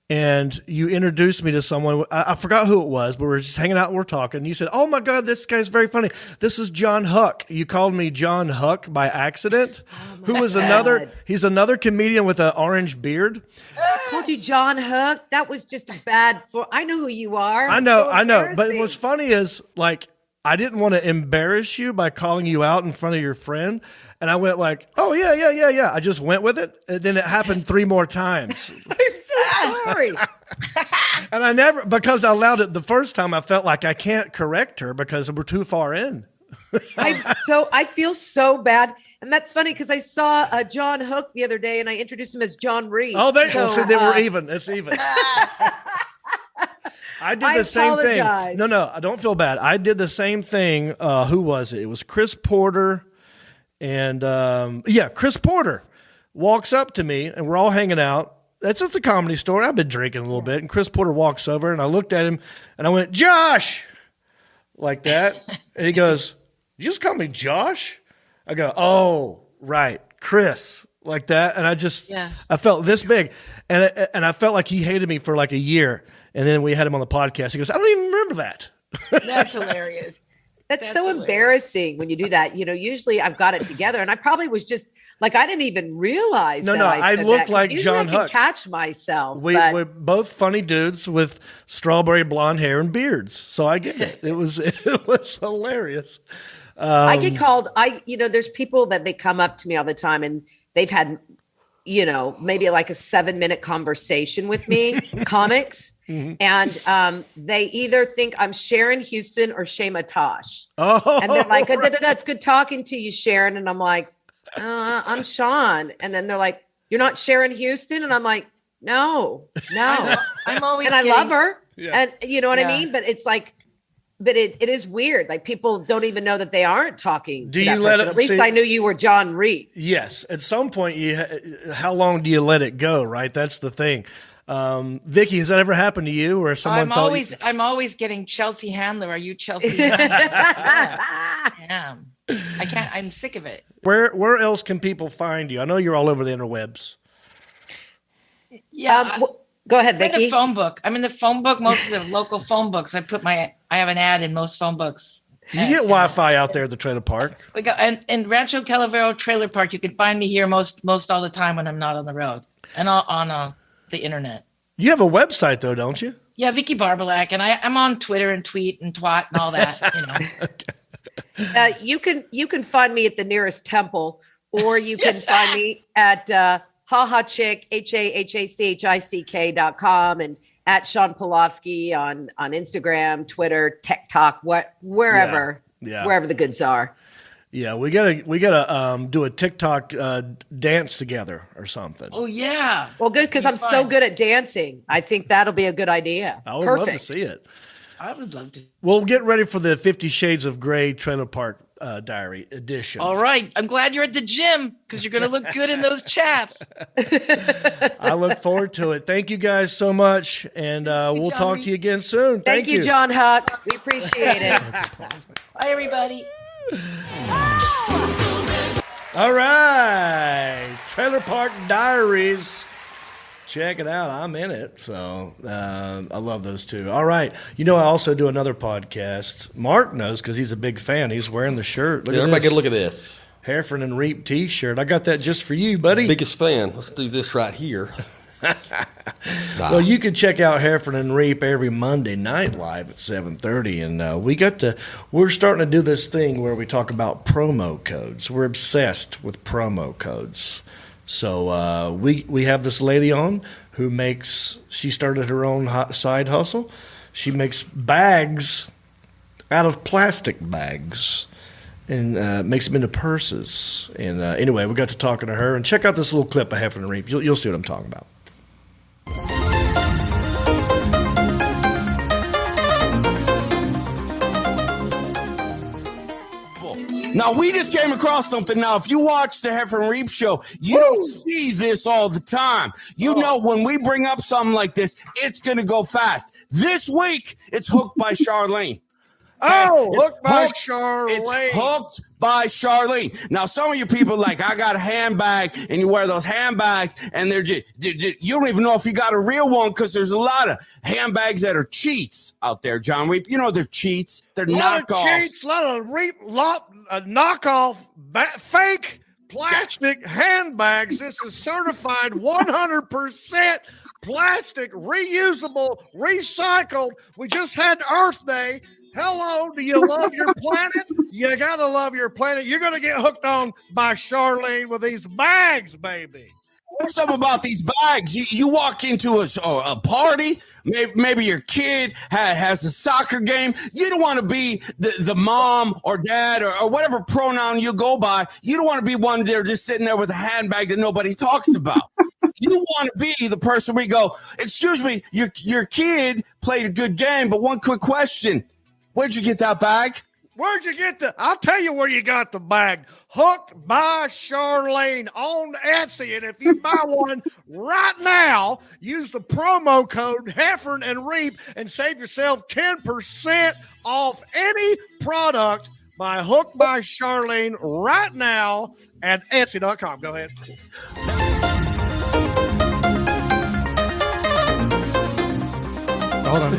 and you introduced me to someone. I forgot who it was, but we were just hanging out and we're talking. You said, "Oh my God, this guy's very funny. This is John Huck." You called me John Huck by accident. Who is another? He's another comedian with an orange beard. I called you John Huck. That was just a bad. I know who you are. I know. But what's funny is I didn't want to embarrass you by calling you out in front of your friend. And I went "Oh, yeah. I just went with it. And then it happened 3 more times. I'm so sorry. And because I allowed it the first time, I felt like I can't correct her because we're too far in. I feel so bad. And that's funny because I saw John Hook the other day and I introduced him as John Reed. Oh, so they were even. It's even. I did the same thing. No, I don't feel bad. I did the same thing. Who was it? It was Chris Porter. And Chris Porter walks up to me and we're all hanging out. That's at the Comedy Store. I've been drinking a little bit. And Chris Porter walks over and I looked at him and I went, "Josh," like that. And he goes, "You just call me Josh?" I go, "Oh, right, Chris," like that. And I felt this big. And I felt like he hated me for like a year. And then we had him on the podcast. He goes, "I don't even remember that." That's hilarious. That's so hilarious. Embarrassing when you do that. Usually I've got it together, and I probably was just like I didn't even realize. I look like John Huck. I can catch myself. We're both funny dudes with strawberry blonde hair and beards, so I get it. It was hilarious. I get called. There's people that they come up to me all the time, and they've had, maybe like a 7-minute conversation with me, comics. Mm-hmm. And they either think I'm Sharon Houston or Shema Tosh. Oh, and they're like, "It's good talking to you, Sharon." And I'm like, "I'm Shawn." And then they're like, "You're not Sharon Houston?" And I'm like, No. I'm always and I love her. Yeah. And you know what I mean? But it's like, but it is weird. Like people don't even know that they aren't talking. Do you let it? At least I knew you were John Reed. Yes. At some point, how long do you let it go? Right. That's the thing. Vicki, has that ever happened to you, or someone? I'm always getting Chelsea Handler. Are you Chelsea Handler? Yeah. I can't. I'm sick of it. Where else can people find you? I know you're all over the interwebs. Yeah. Go ahead, Vicki. I'm in the phone book. Most of the local phone books. I have an ad in most phone books. You get Wi-Fi out there at the trailer park. We got and Rancho Calavero Trailer Park. You can find me here most all the time when I'm not on the road and on the internet. You have a website though, don't you? Yeah, Vicki Barbolak, and I'm on Twitter and tweet and twat and all that. Okay. You can find me at the nearest temple, or you can find me at HaHaChick HAHACHICK.com and at Shawn Pelofsky on Instagram, Twitter, TikTok, wherever the goods are. Yeah, we gotta do a TikTok dance together or something. Oh yeah. Well, good, because I'm so good at dancing. I think that'll be a good idea. I would love to see it. I would love to. We'll get ready for the 50 Shades of Grey Trailer Park Diary edition. All right. I'm glad you're at the gym because you're going to look good in those chaps. I look forward to it. Thank you guys so much, and we'll talk to you again soon. Thank you, John Huck. We appreciate it. Bye, everybody. All right, Trailer Park Diaries. Check it out. I'm in it. So I love those two. All right. I also do another podcast. Marc knows because he's a big fan. He's wearing the shirt. Everybody get a look at this. Hereford and Reap t-shirt. I got that just for you, buddy. Biggest fan. Let's do this right here. Well, you can check out Heffern and Reap every Monday night live at 7:30, and we're starting to do this thing where we talk about promo codes. We're obsessed with promo codes. So we have this lady on who she started her own side hustle. She makes bags out of plastic bags and makes them into purses. And anyway, we got to talking to her. And check out this little clip of Heffern and Reap. You'll see what I'm talking about. Now, we just came across something. Now, if you watch the Heffern and Reap show, you don't see this all the time. You know, when we bring up something like this, it's going to go fast. This week, it's Hooked by Charlene. Hooked by Charlene. It's Hooked by Charlene. Now, some of you people like, I got a handbag, and you wear those handbags, and they're just, you don't even know if you got a real one because there's a lot of handbags that are cheats out there, John Reap. You know they're cheats. They're knockoffs. A lot of cheats, a lot of knockoff, fake plastic handbags. This is certified 100% plastic, reusable, recycled. We just had Earth Day. Hello, do you love your planet? You got to love your planet. You're going to get hooked on by Charlene with these bags, baby. Something about these bags. You walk into a party, maybe your kid has a soccer game. You don't want to be the mom or dad or whatever pronoun you go by. You don't want to be one there just sitting there with a handbag that nobody talks about. You want to be the person we go, excuse me, your kid played a good game, but one quick question. Where'd you get that bag? Where'd you get I'll tell you where you got the bag. Hooked by Charlene on Etsy. And if you buy one right now, use the promo code Heffern and Reap and save yourself 10% off any product by Hooked by Charlene right now at Etsy.com. Go ahead. Hold on.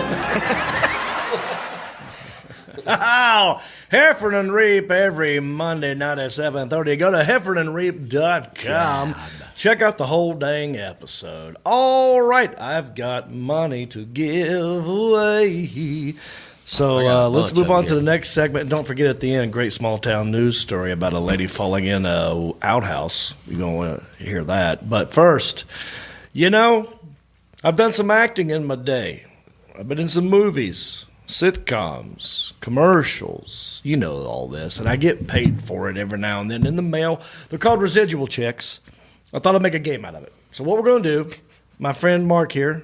Heffern and Reap every Monday night at 7:30. Go to heffernandreap.com. Check out the whole dang episode. All right, I've got money to give away. So let's move on to the next segment. Don't forget at the end, great small town news story about a lady falling in a outhouse. You're going to want to hear that. But first, I've done some acting in my day. I've been in some movies, sitcoms, commercials, all this, and I get paid for it every now and then in the mail. They're called residual checks. I thought I'd make a game out of it. So what we're going to do, my friend Marc here,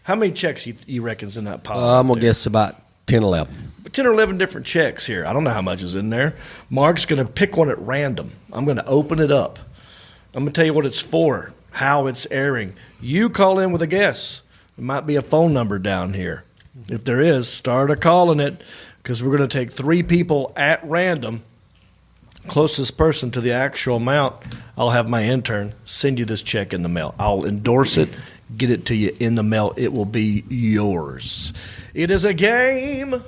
how many checks you reckon's in that pile? I'm going to guess about 10, 11. 10 or 11 different checks here. I don't know how much is in there. Marc's going to pick one at random. I'm going to open it up. I'm going to tell you what it's for, how it's airing. You call in with a guess. There might be a phone number down here. If there is, start calling it, because we're going to take 3 people at random. Closest person to the actual amount, I'll have my intern send you this check in the mail. I'll endorse it, get it to you in the mail. It will be yours. It is a game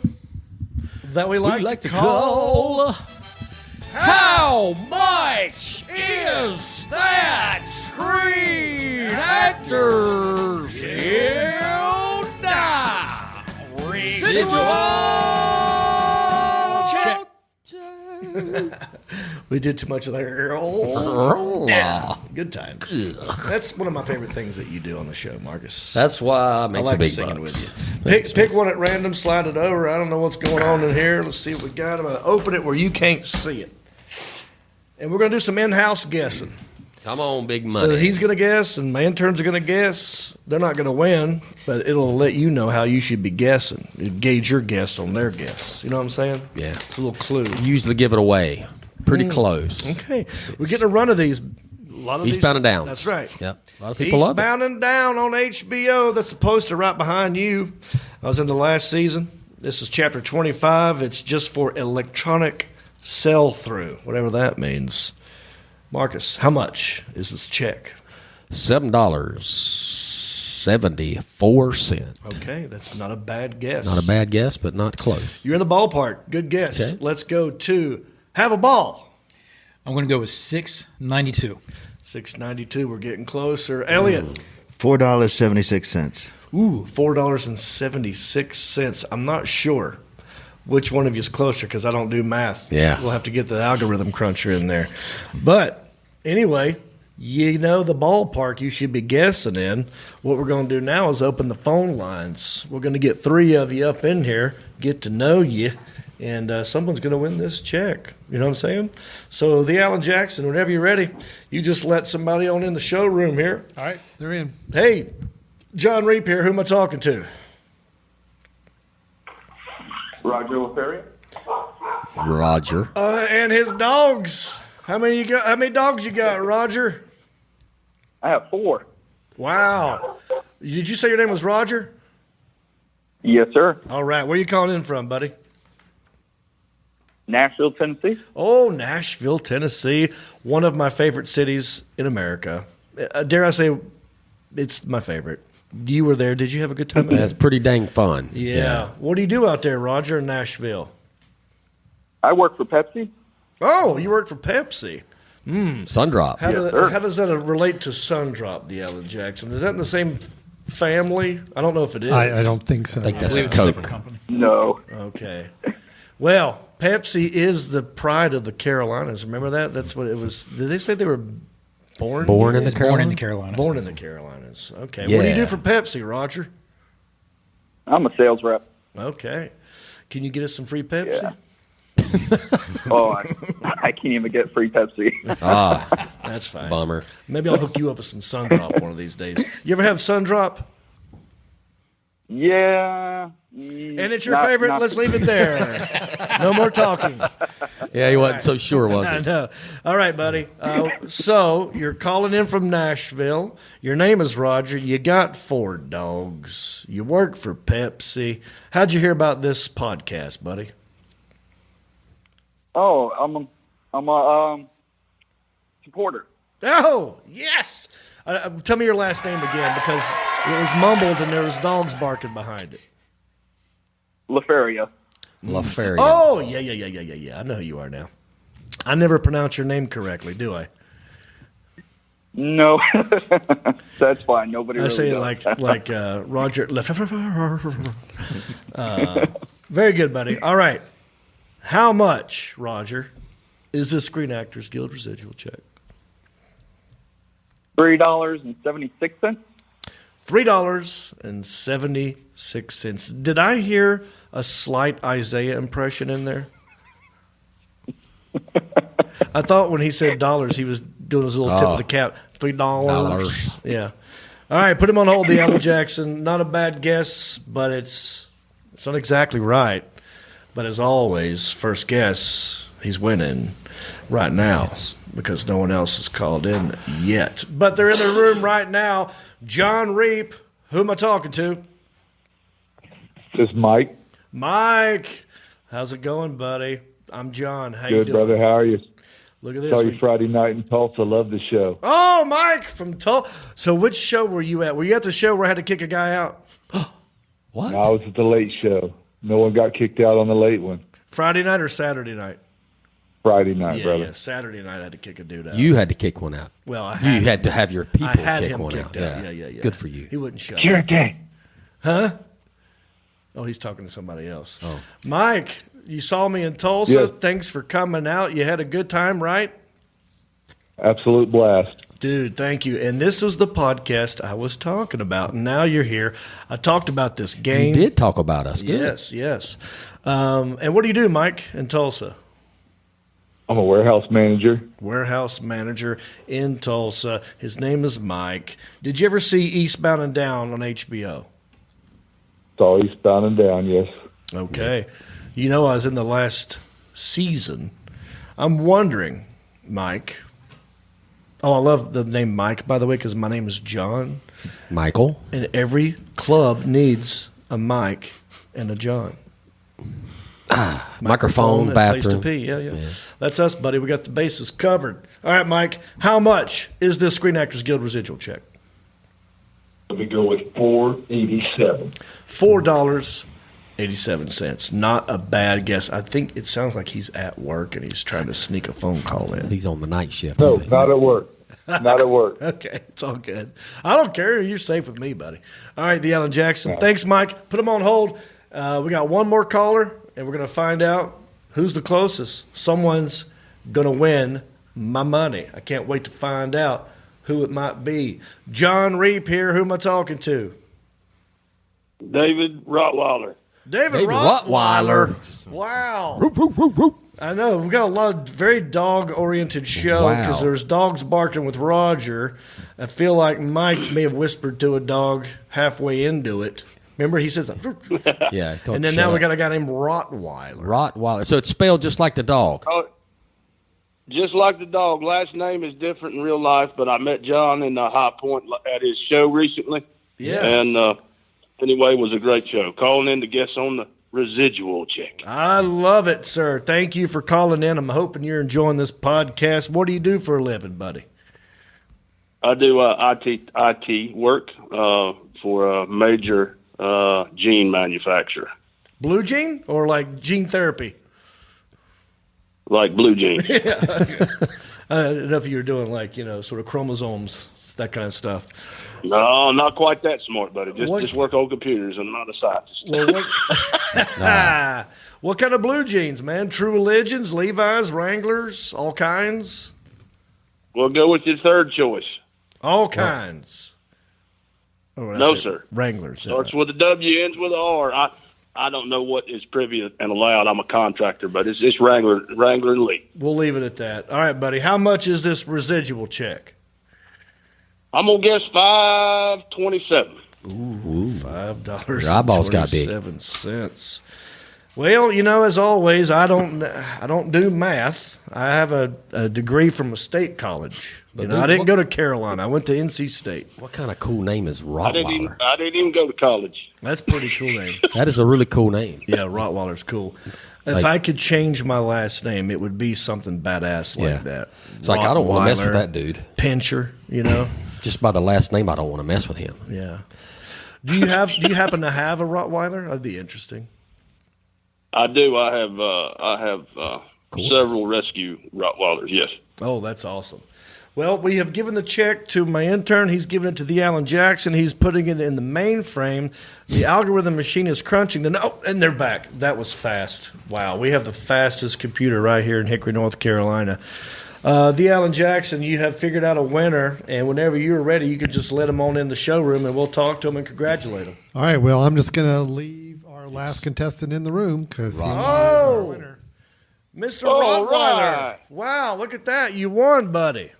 that we like to call How much is that Screen Actors Guild now? Residual check. We did too much of that. Yeah. Good times. That's one of my favorite things that you do on the show, Marcus. That's why I make like the big singing bucks. with you. Pick one at random, slide it over. I don't know what's going on in here. Let's see what we got. I'm going to open it where you can't see it. And we're going to do some in-house guessing. Come on, big money. So he's going to guess, and my interns are going to guess. They're not going to win, but it'll let you know how you should be guessing. It'll gauge your guess on their guess. You know what I'm saying? Yeah. It's a little clue. Usually give it away. Pretty close. Okay. We're getting a run of these. Eastbound and Down. That's right. Yep. A lot of people love it. Eastbound and Down on HBO. That's the poster right behind you. I was in the last season. This is chapter 25. It's just for electronic sell-through, whatever that means. Marcus, how much is this check? $7.74. Okay, that's not a bad guess. Not a bad guess, but not close. You're in the ballpark. Good guess. Okay. Let's go to Have a Ball. I'm going to go with $6.92. $6.92. We're getting closer. Elliot, $4.76. Ooh, $4.76. I'm not sure which one of you is closer because I don't do math. Yeah. We'll have to get the algorithm cruncher in there. But anyway, you know the ballpark you should be guessing in. What we're going to do now is open the phone lines. We're going to get 3 of you up in here, get to know you, and someone's going to win this check. You know what I'm saying? So the Alan Jackson, whenever you're ready, you just let somebody on in the showroom here. All right, they're in. Hey, John Reap here. Who am I talking to? Roger LaFerrier. Roger. And his dogs. How many you got? How many dogs you got, Roger? I have 4. Wow. Did you say your name was Roger? Yes, sir. All right. Where you calling in from, buddy? Nashville, Tennessee. Oh, Nashville, Tennessee. One of my favorite cities in America. Dare I say, it's my favorite. You were there. Did you have a good time? That's pretty dang fun. Yeah. What do you do out there, Roger, in Nashville? I work for Pepsi. Oh, you work for Pepsi. Sundrop. How does that relate to Sundrop, the Alan Jackson? Is that in the same family? I don't know if it is. I don't think so. I think that's believe a it's a Coke. separate company. No. Okay. Well, Pepsi is the pride of the Carolinas. Remember that? That's what it was. Did they say they were born Born in the Born in the Carolinas? Carolinas. Born in the Carolinas. Okay. Yeah. What do you do for Pepsi, Roger? I'm a sales rep. Okay. Can you get us some free Pepsi? Yeah. Oh, I can't even get free Pepsi. Ah, That's fine. bummer. Maybe I'll hook you up with some Sundrop one of these days. You ever have Sundrop? Yeah. And it's your favorite? Let's leave it there. No more talking. Yeah, he wasn't so sure, was I he? know. All right, buddy. So you're calling in from Nashville. Your name is Roger. You got 4 dogs. You work for Pepsi. How'd you hear about this podcast, buddy? Oh, I'm a supporter. Oh, yes. Tell me your last name again because it was mumbled and there was dogs barking behind it. LaFerrier. LaFerrier. Oh, yeah. I know who you are now. I never pronounce your name correctly, do I? No, that's fine. Nobody. I really say it does. like Roger. Very good, buddy. All right. How much, Roger, is this Screen Actors Guild residual check? $3.76. $3.76. Did I hear a slight Isaiah impression in there? I thought when he said dollars, he was doing his little tip of the cap. $3. Yeah. All right, put him on hold, the Alan Jackson. Not a bad guess, but it's not exactly right. But as always, first guess, he's winning right now because no one else has called in yet. But they're in the room right now. John Reap, who am I talking to? This is Mike. Mike, how's it going, buddy? I'm John. How you Good, doing? brother. How are you? Look at this. Saw you Friday night in Tulsa. Love the show. Oh, Mike from Tulsa. So which show were you at? Were you at the show where I had to kick a guy out? What? I was at the late show. No one got kicked out on the late one. Friday night or Saturday night? Friday night, Yeah, brother. yeah. Saturday night I had to kick a dude out. You had to kick one out. Well, I You had to have your people I had kick him one kicked out. out. Yeah. Good for you. He wouldn't shut You're up. a gay. Huh? Oh, he's talking to somebody else. Oh. Mike, you saw me in Tulsa. Yes. Thanks for coming out. You had a good time, right? Absolute blast. Dude, thank you. And this was the podcast I was talking about. And now you're here. I talked about this game. You did talk about us. Good. Yes. And what do you do, Mike, in Tulsa? I'm a warehouse manager. Warehouse manager in Tulsa. His name is Mike. Did you ever see Eastbound and Down on HBO? Saw Eastbound and Down, yes. Okay. You know, I was in the last season. I'm wondering, Mike. Oh, I love the name Mike, by the way, because my name is John. Michael. And every club needs a Mike and a John. Microphone, and bathroom. place to pee. Yeah. That's us, buddy. We got the bases covered. All right, Mike. How much is this Screen Actors Guild residual check? Let me go with $4.87. $4.87. Not a bad guess. I think it sounds like he's at work and he's trying to sneak a phone call in. He's on the night shift. No, isn't he? not at work. Not at work. Okay, it's all good. I don't care. You're safe with me, buddy. All right, the Alan Jackson. Thanks, Mike. Put him on hold. We got one more caller, and we're going to find out who's the closest. Someone's going to win my money. I can't wait to find out who it might be. John Reap here. Who am I talking to? David Rottweiler. David Rottweiler. Wow. Roop, roop, roop, roop. I know. We've got a lot of very dog-oriented show because there's dogs barking with Roger. I feel like Mike may have whispered to a dog halfway into it. Remember, he says, yeah. And then now we got a guy named Rottweiler. Rottweiler. So it's spelled just like the dog. Oh, just like the dog. Last name is different in real life, but I met John in High Point at his show recently. Yes. And anyway, it was a great show. Calling in to guess on the residual check. I love it, sir. Thank you for calling in. I'm hoping you're enjoying this podcast. What do you do for a living, buddy? I do IT work for a major gene manufacturer. Blue gene or like gene therapy? Like blue gene. Yeah. I don't know if you were doing like, sort of chromosomes, that kind of stuff. No, not quite that smart, buddy. Just work on computers and not a scientist. Well, what kind of blue jeans, man? True Religions, Levi's, Wranglers, all kinds? We'll go with your third choice. All kinds. Oh, no, sir. Wranglers. Starts with a W, ends with a R. I don't know what is privy and allowed. I'm a contractor, but it's Wrangler and Lee. We'll leave it at that. All right, buddy. How much is this residual check? I'm gonna guess $5.27. Ooh. $5. Your eyeballs got big. $5.27. Well, as always, I don't do math. I have a degree from a state college. I didn't go to Carolina. I went to NC State. What kind of cool name is Rottweiler? I didn't even go to college. That's a pretty cool name. That is a really cool name. Yeah, Rottweiler's cool. If I could change my last name, it would be something badass like that. It's like I don't want to mess with that dude. Pincher, Just by the last name, I don't want to mess with him. Yeah. Do you happen to have a Rottweiler? That'd be interesting. I do. I have several rescue Rottweilers. Yes. Oh, that's awesome. Well, we have given the check to my intern. He's given it to the Alan Jackson. He's putting it in the mainframe. The algorithm machine is crunching. And they're back. That was fast. Wow. We have the fastest computer right here in Hickory, North Carolina. The Alan Jackson, you have figured out a winner, and whenever you're ready, you could just let him on in the showroom, and we'll talk to him and congratulate him. All right. Well, I'm just going to leave our last contestant in the room because he is our winner. Mr. Rottweiler. Right. Wow, look at that. You won, buddy.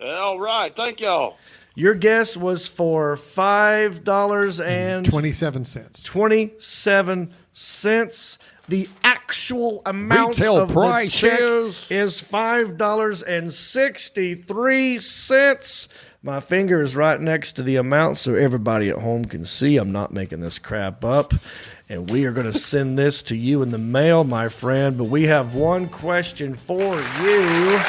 All right. Thank y'all. Your guess was for $5.27. 27 cents. The actual amount retail of price the check is $5.63. My finger is right next to the amount so everybody at home can see. I'm not making this crap up. And we are going to send this to you in the mail, my friend. But we have one question for you.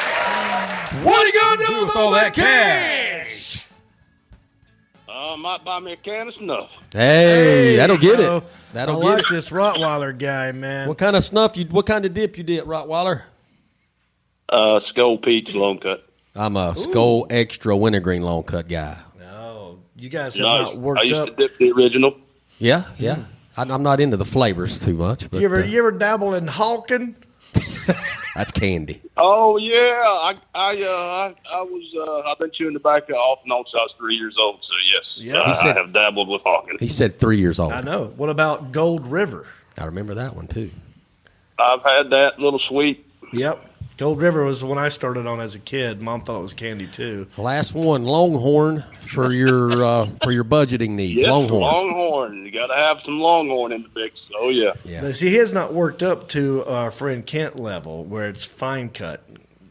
What are you going to do with all that cash? Might buy me a can of snuff. Hey, that'll get it. That'll I get like it. this Rottweiler guy, man. What kind of snuff? What kind of dip you did, Rottweiler? Skull Peach long cut. I'm a Skull Extra wintergreen long cut guy. No, you guys have not worked I used up. to dip the original. Yeah. I'm not into the flavors too much. But, You ever dabble in Hawking? that's candy. Oh yeah, I've been chewing tobacco off and on since I was 3 years old. So yes, I have dabbled with Hawking. He said 3 years old. I know. What about Gold River? I remember that one too. I've had that little sweet. Yep. Gold River was the one I started on as a kid. Mom thought it was candy too. Last one, Longhorn for your budgeting needs. Yes, Longhorn. You got to have some Longhorn in the mix. Oh yeah. But see, he has not worked up to our friend Kent level where it's fine cut.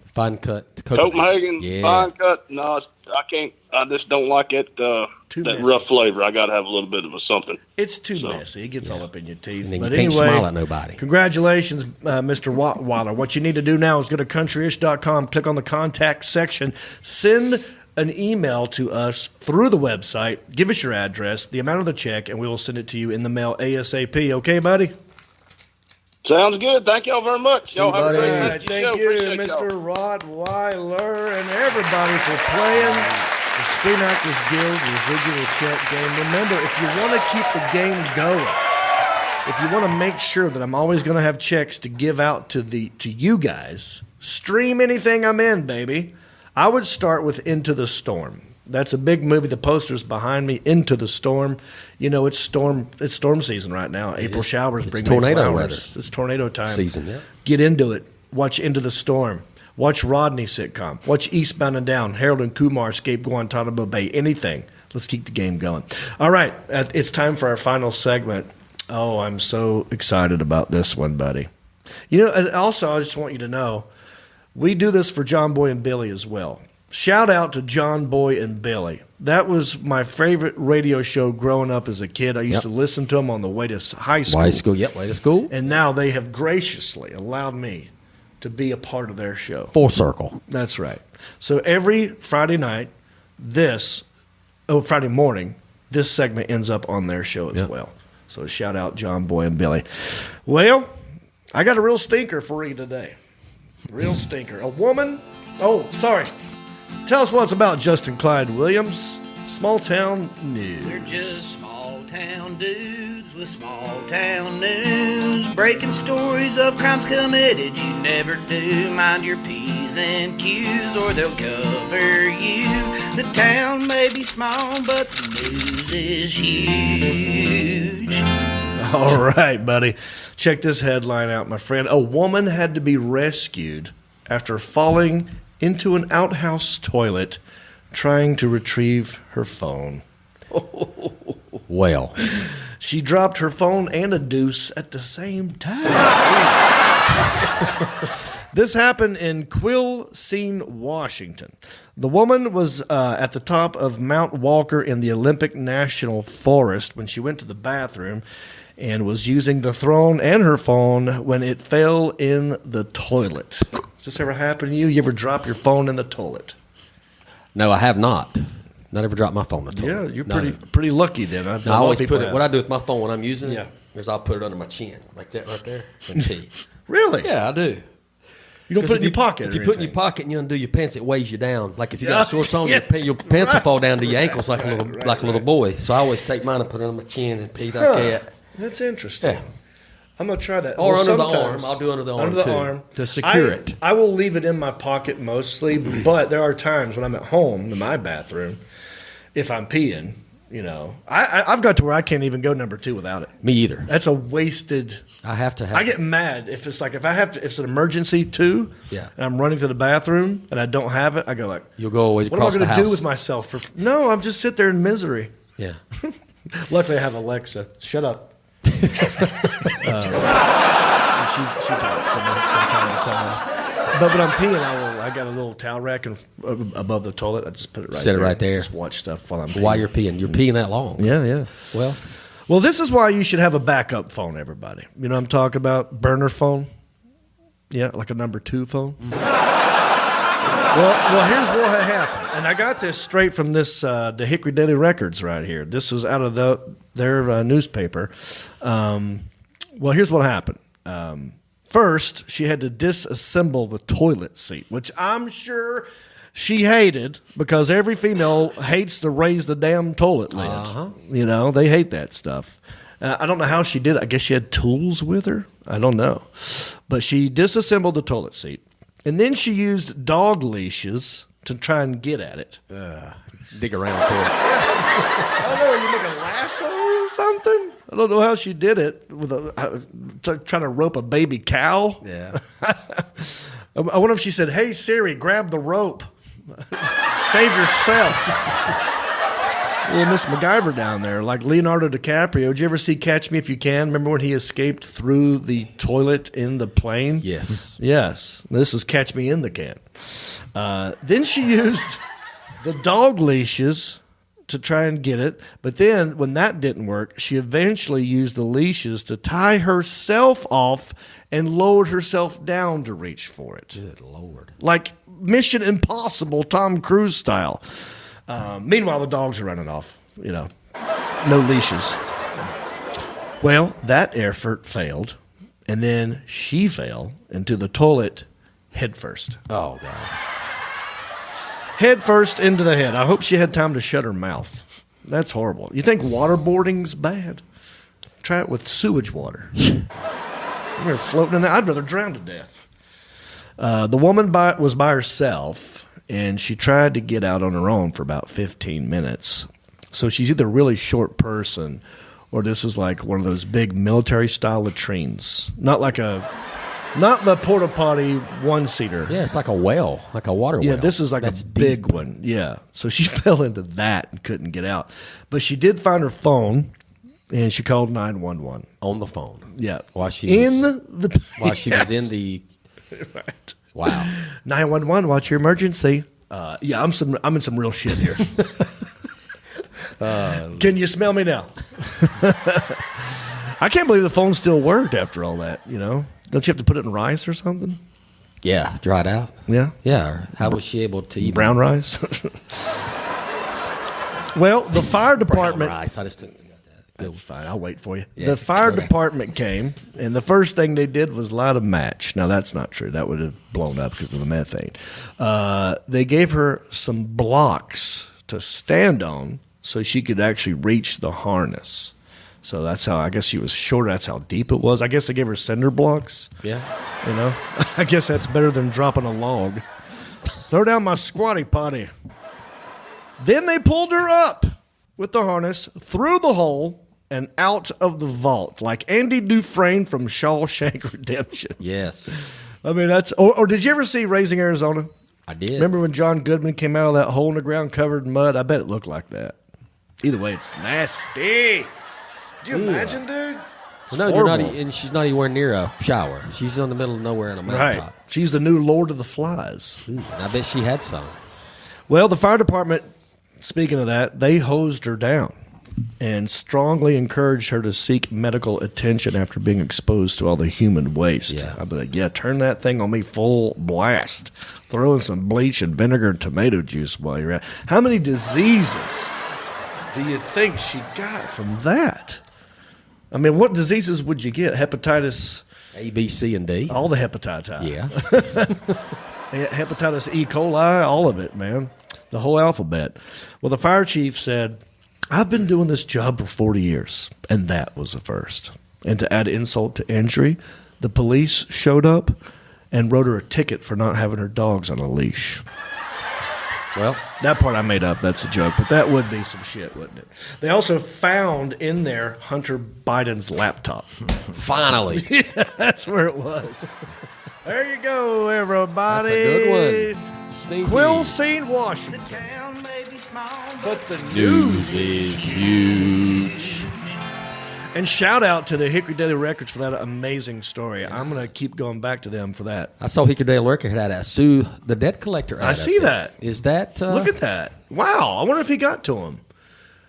Fine cut. Copenhagen, Yeah. fine cut. No, I can't. I just don't like it. That messy. rough flavor. I got to have a little bit of a something. It's too messy. It gets all up in your teeth. And then but you can't anyway, smile at nobody. Congratulations, Mr. Rottweiler. What you need to do now is go to countryish.com, click on the contact section, send an email to us through the website, give us your address, the amount of the check, and we will send it to you in the mail ASAP. Okay, buddy? Sounds good. Thank y'all very much. Y'all have a great All night. right, thank you, Mr. Rottweiler, and everybody for playing the Screen Actors Guild residual check game. Remember, if you want to keep the game going, if you want to make sure that I'm always going to have checks to give out to you guys, stream anything I'm in, baby. I would start with Into the Storm. That's a big movie. The poster's behind me. Into the Storm. You know, it's storm season right now. April showers bring tornado flowers. weather. It's tornado time. Season, yeah. Get into it. Watch Into the Storm. Watch Rodney sitcom. Watch Eastbound and Down. Harold and Kumar escape Guantanamo Bay. Anything. Let's keep the game going. All right. It's time for our final segment. Oh, I'm so excited about this one, buddy. You know, and also I just want you to know, we do this for John Boy and Billy as well. Shout out to John Boy and Billy. That was my favorite radio show growing up as a kid. I used to listen to them on the way to high school. Way to school. And now they have graciously allowed me to be a part of their show. Full circle. That's right. So every Friday night, Friday morning, this segment ends up on their show as well. So shout out John Boy and Billy. Well, I got a real stinker for you today. Real stinker. A woman. Oh, sorry. Tell us what's about Justin Clyde Williams. Small town news. We're just small town dudes with small town news. Breaking stories of crimes committed you never do. Mind your P's and Q's or they'll cover you. The town may be small, but the news is huge. All right, buddy. Check this headline out, my friend. A woman had to be rescued after falling into an outhouse toilet trying to retrieve her phone. Well. She dropped her phone and a deuce at the same time. This happened in Quilcene, Washington. The woman was at the top of Mount Walker in the Olympic National Forest when she went to the bathroom and was using the throne and her phone when it fell in the toilet. Has this ever happened to you? You ever drop your phone in the toilet? No, I have not. Not ever dropped my phone in the toilet. Yeah, you're pretty lucky then. I always put it. What I do with my phone when I'm using it is I'll put it under my chin, like that right there. And pee. Really? Yeah, I do. You don't put it in your pocket. If you put it in your pocket and you undo your pants, it weighs you down. Like if you got shorts on, your pants will fall down to your ankles like a little boy. So I always take mine and put it on my chin and pee like that. That's interesting. Yeah. I'm going to try that. Or under the arm. I'll do under the arm, too. To secure it. I will leave it in my pocket mostly, but there are times when I'm at home in my bathroom, if I'm peeing, you know. I've got to where I can't even go number 2 without it. Me either. That's a wasted. I have to have I get mad if it's like, if it's an emergency too, and I'm running to the bathroom and I don't have it, I go like, you'll go always across the house. What am I going to do with myself? No, I'm just sit there in misery. Yeah. Luckily, I have Alexa. Shut up. She talks to me from time to time. But when I'm peeing, I got a little towel rack above the toilet. I just put it right there. Set it right there. Just watch stuff while I'm peeing. While you're peeing. You're peeing that long. Yeah. Well, this is why you should have a backup phone, everybody. You know what I'm talking about? Burner phone. Yeah, like a number 2 phone. Well, here's what happened. And I got this straight from the Hickory Daily Records right here. This was out of their newspaper. Well, here's what happened. First, she had to disassemble the toilet seat, which I'm sure she hated because every female hates to raise the damn toilet lid. Uh-huh. You know, they hate that stuff. I don't know how she did it. I guess she had tools with her. I don't know. But she disassembled the toilet seat. And then she used dog leashes to try and get at it. Dig around for it. I don't know, you make a lasso or something? I don't know how she did it with trying to rope a baby cow. Yeah. I wonder if she said, "Hey Siri, grab the rope. Save yourself." Little Miss MacGyver down there, like Leonardo DiCaprio. Did you ever see Catch Me If You Can? Remember when he escaped through the toilet in the plane? Yes. Yes. This is Catch Me in the Can. Then she used the dog leashes to try and get it. But then when that didn't work, she eventually used the leashes to tie herself off and lowered herself down to reach for it. Good Lord. Like Mission Impossible, Tom Cruise style. Meanwhile, the dogs are running off, you know, no leashes. Well, that effort failed, and then she fell into the toilet head first. Oh, God. Head first into the head. I hope she had time to shut her mouth. That's horrible. You think waterboarding's bad? Try it with sewage water. We're floating in there. I'd rather drown to death. The woman was by herself, and she tried to get out on her own for about 15 minutes. So she's either a really short person, or this is like one of those big military-style latrines. Not the porta potty one-seater. Yeah, it's like a well, like a water well. Yeah, this is like a big deep. one. Yeah. So she fell into that and couldn't get out. But she did find her phone, and she called 911. On the phone. Yeah. While she was in the... Right. Wow. 911, what's your emergency? Yeah, I'm in some real shit here. Can you smell me now? I can't believe the phone still worked after all that, you know? Don't you have to put it in rice or something? Yeah, dried out. Yeah? Yeah. How was she able to eat brown rice? Well, the fire department... Brown rice. I just took... That's fine. I'll wait for you. Yeah, the fire department came, and the first thing they did was light a match. Now, that's not true. That would have blown up because of the methane. They gave her some blocks to stand on so she could actually reach the harness. So that's how, I guess she was shorter. That's how deep it was. I guess they gave her cinder blocks. Yeah. You know? I guess that's better than dropping a log. Throw down my squatty potty. Then they pulled her up with the harness through the hole and out of the vault, like Andy Dufresne from Shawshank Redemption. Yes. I mean, that's... Or did you ever see Raising Arizona? I did. Remember when John Goodman came out of that hole in the ground covered in mud? I bet it looked like that. Either way, it's nasty. Could you imagine, dude? It's no, horrible. you're not, and she's not anywhere near a shower. She's in the middle of nowhere on a mountaintop. Right. She's the new Lord of the Flies. And I bet she had some. Well, the fire department, speaking of that, they hosed her down and strongly encouraged her to seek medical attention after being exposed to all the human waste. Yeah. I'd be like, yeah, turn that thing on me full blast. Throw in some bleach and vinegar and tomato juice while you're at it. How many diseases do you think she got from that? I mean, what diseases would you get? Hepatitis A, B, C, and D. All the hepatitis. Yeah. Hepatitis E. coli, all of it, man. The whole alphabet. Well, the fire chief said, I've been doing this job for 40 years, and that was the first. And to add insult to injury, the police showed up and wrote her a ticket for not having her dogs on a leash. Well, that part I made up. That's a joke, but that would be some shit, wouldn't it? They also found in there Hunter Biden's laptop. Finally. Yeah, that's where it was. There you go, everybody. That's a good one. Sneaky. Quill Scene, Washington. But the News is huge. And shout out to the Hickory Daily Records for that amazing story. I'm going to keep going back to them for that. I saw Hickory Daily Record had a sue the debt collector. I see that. Is that? Look at that. Wow. I wonder if he got to him.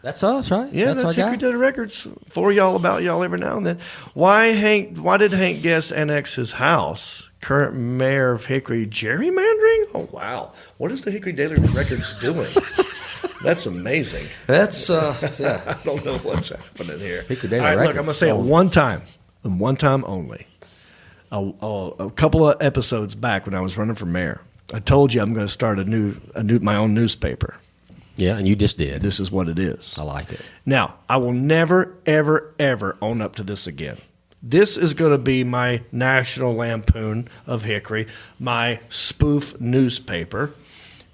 That's us, right? Yeah, that's Hickory Daily Records for y'all, about y'all every now and then. Why did Hank Guest annex his house? Current mayor of Hickory gerrymandering? Oh, wow. What is the Hickory Daily Records doing? That's amazing. That's, yeah. I don't know what's happening here. Hickory Daily All right, Records. look, I'm going to say it one time, and one time only. A couple of episodes back when I was running for mayor, I told you I'm going to start my own newspaper. Yeah, and you just did. This is what it is. I like it. Now, I will never, ever, ever own up to this again. This is going to be my National Lampoon of Hickory, my spoof newspaper,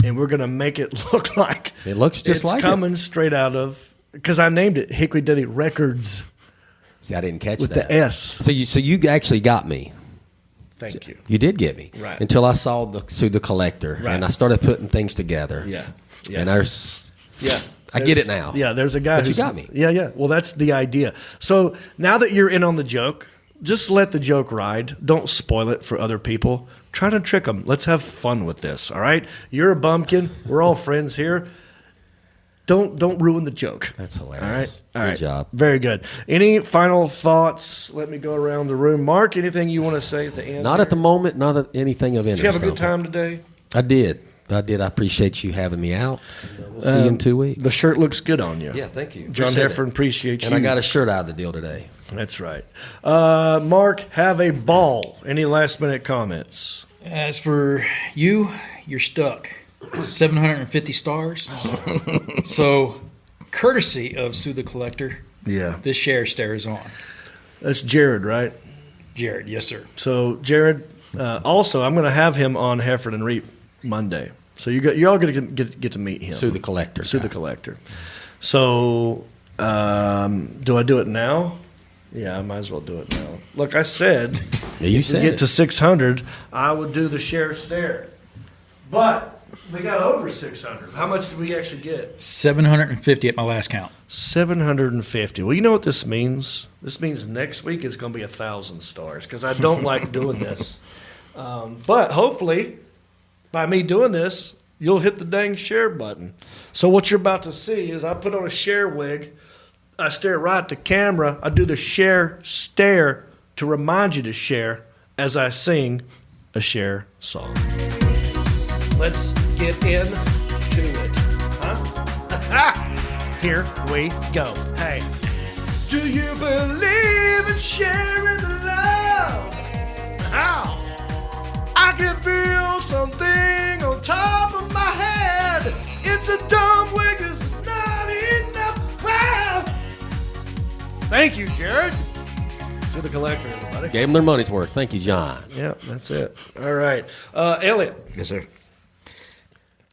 and we're going to make it look like it looks just like it's coming straight out of, because I named it Hickory Daily Records. See, I didn't catch with that. The S. So you actually got me. Thank you. You did get me. Right. Until I saw the collector, right. And I started putting things together. Yeah. And I get it now. Yeah, there's a guy But you got me. Yeah. Well, that's the idea. So now that you're in on the joke, just let the joke ride. Don't spoil it for other people. Try to trick them. Let's have fun with this, all right? You're a bumpkin. We're all friends here. Don't ruin the joke. That's hilarious. All right. Good job. Very good. Any final thoughts? Let me go around the room. Mark, anything you want to say at the end? Not at the moment. Not at anything of interest. Did you have a good time today? I did. I appreciate you having me out. We'll see you in 2 weeks. The shirt looks good on you. Yeah, thank you. John Appreciate Heffern, it. appreciate you. And I got a shirt out of the deal today. That's right. Mark, have a ball. Any last-minute comments? As for you, you're stuck. 750 stars. So, courtesy of Sue the Collector, this share stare is on. That's Jared, right? Jared, yes, sir. So, Jared, also, I'm going to have him on Hefford and Reap Monday. So, you're all going to get to meet him. Sue the Collector. Sue the Collector. So, do I do it now? Yeah, I might as well do it now. Look, I said, if we get to 600, I would do the share stare. But we got over 600. How much did we actually get? 750 at my last count. 750. Well, you know what this means? This means next week is going to be 1,000 stars because I don't like doing this. But hopefully, by me doing this, you'll hit the dang share button. So what you're about to see is I put on a share wig. I stare right at the camera. I do the share stare to remind you to share as I sing a share song. Let's get into it. Huh? Here we go. Hey. Do you believe in sharing the love? How? I can feel something on top of my head. It's a dumb wig, it's not enough. Wow. Thank you, Jared. To the Collector, everybody. Gave them their money's worth. Thank you, John. Yep, that's it. All right. Elliot. Yes, sir.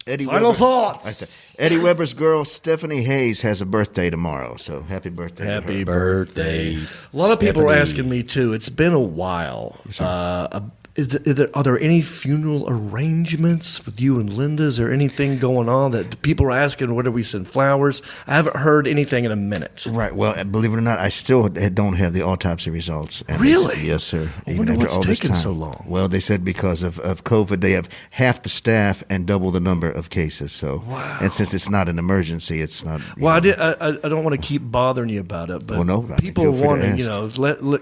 Eddie Final Weber. thoughts. Eddie Weber's girl, Stephanie Hayes, has a birthday tomorrow. So happy birthday. Happy to her. birthday. A lot of people are asking me, too. It's been a while. Are there any funeral arrangements with you and Linda? Is there anything going on that people are asking, where do we send flowers? I haven't heard anything in a minute. Right. Well, believe it or not, I still don't have the autopsy results. And really? Yes, sir. I wonder what's taking so long. Well, they said because of COVID, they have half the staff and double the number of cases. So, wow. And since it's not an emergency, it's not. Well, I don't want to keep bothering you about it, but people are wanting,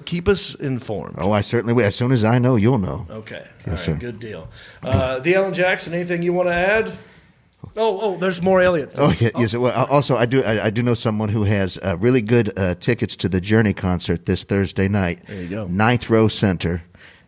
keep us informed. Oh, I certainly will. As soon as I know, you'll know. Okay. Yes, all sir. right, good deal. The Alan Jackson, anything you want to add? Oh, there's more Elliot. Oh, yeah, yes. Well, also, I do know someone who has really good tickets to the Journey concert this Thursday night. There you go. 9th Row Center.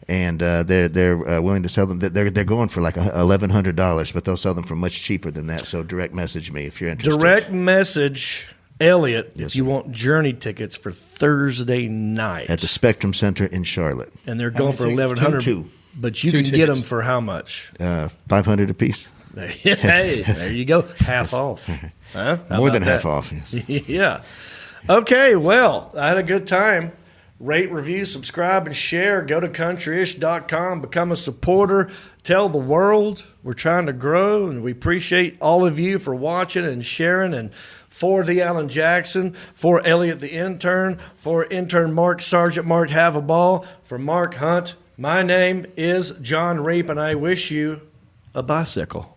And they're willing to sell them. They're going for like $1,100, but they'll sell them for much cheaper than that. So direct message me if you're interested. Direct message Elliot if you want Journey tickets for Thursday night at the Spectrum Center in Charlotte. And they're going for $1,100. But you can get them for how much? $500 a piece. Hey, there you go. Half off. Huh? More than half off. Yes. Yeah. Okay. Well, I had a good time. Rate, review, subscribe, and share. Go to countryish.com. Become a supporter. Tell the world we're trying to grow, and we appreciate all of you for watching and sharing. And for the Alan Jackson, for Elliot the intern, for intern Mark, Sergeant Mark, have a ball. For Mark Hunt, my name is John Reap, and I wish you a bicycle.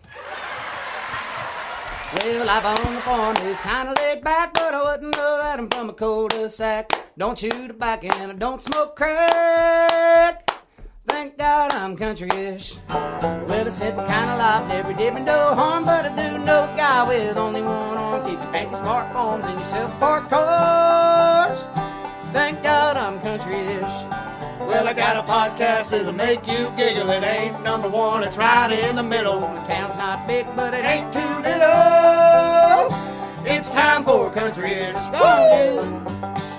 Well, life on the farm is kind of laid back, but I wouldn't know that I'm from a cul-de-sac. Don't chew tobacco and I don't smoke crack. Thank God I'm country-ish. Well, a simple kind of life, never did me no harm, but I do know a guy with only one arm. Keep your fancy smartphones and your self-parked cars. Thank God I'm country-ish. Well, I got a podcast that'll make you giggle. It ain't number one, it's right in the middle. The town's not big, but it ain't too little. It's time for country-ish. Go on,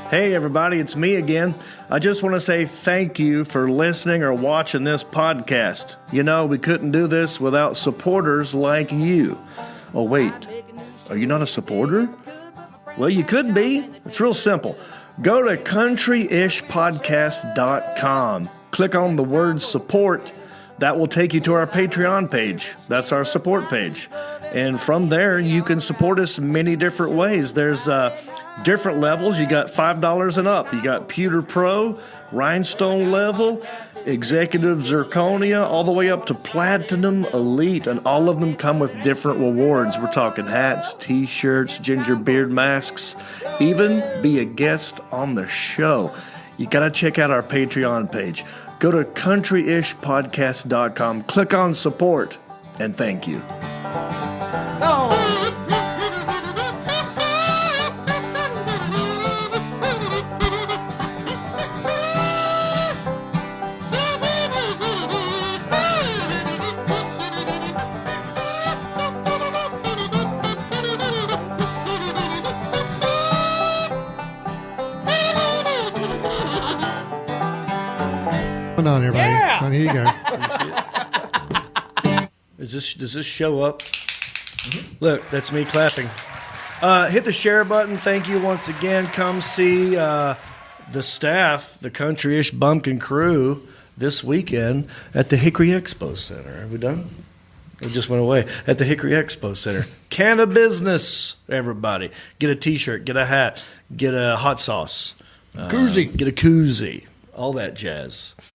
Hey everybody, it's me again. I just want to say thank you for listening or watching this podcast. You know, we couldn't do this without supporters like you. Oh wait, are you not a supporter? Well, you could be. It's real simple. Go to countryishpodcast.com. Click on the word support. That will take you to our Patreon page. That's our support page. And from there, you can support us many different ways. There's different levels. You got $5 and up. You got Pewter Pro, Rhinestone level, Executive Zirconia, all the way up to Platinum Elite. And all of them come with different rewards. We're talking hats, t-shirts, ginger beard masks, even be a guest on the show. You got to check out our Patreon page. Go to countryishpodcast.com, click on support, and thank you. on, everybody. Yeah. Come on, here you go. Does this show up? Look, that's me clapping. Hit the share button. Thank you once again. Come see the staff, the Country-ish Bumpkin crew, this weekend at the Hickory Expo Center. Are we done? It just went away. At the Hickory Expo Center. CannaBusiness, everybody. Get a T-shirt, get a hat, get a hot sauce. Koozie. Get a koozie. All that jazz.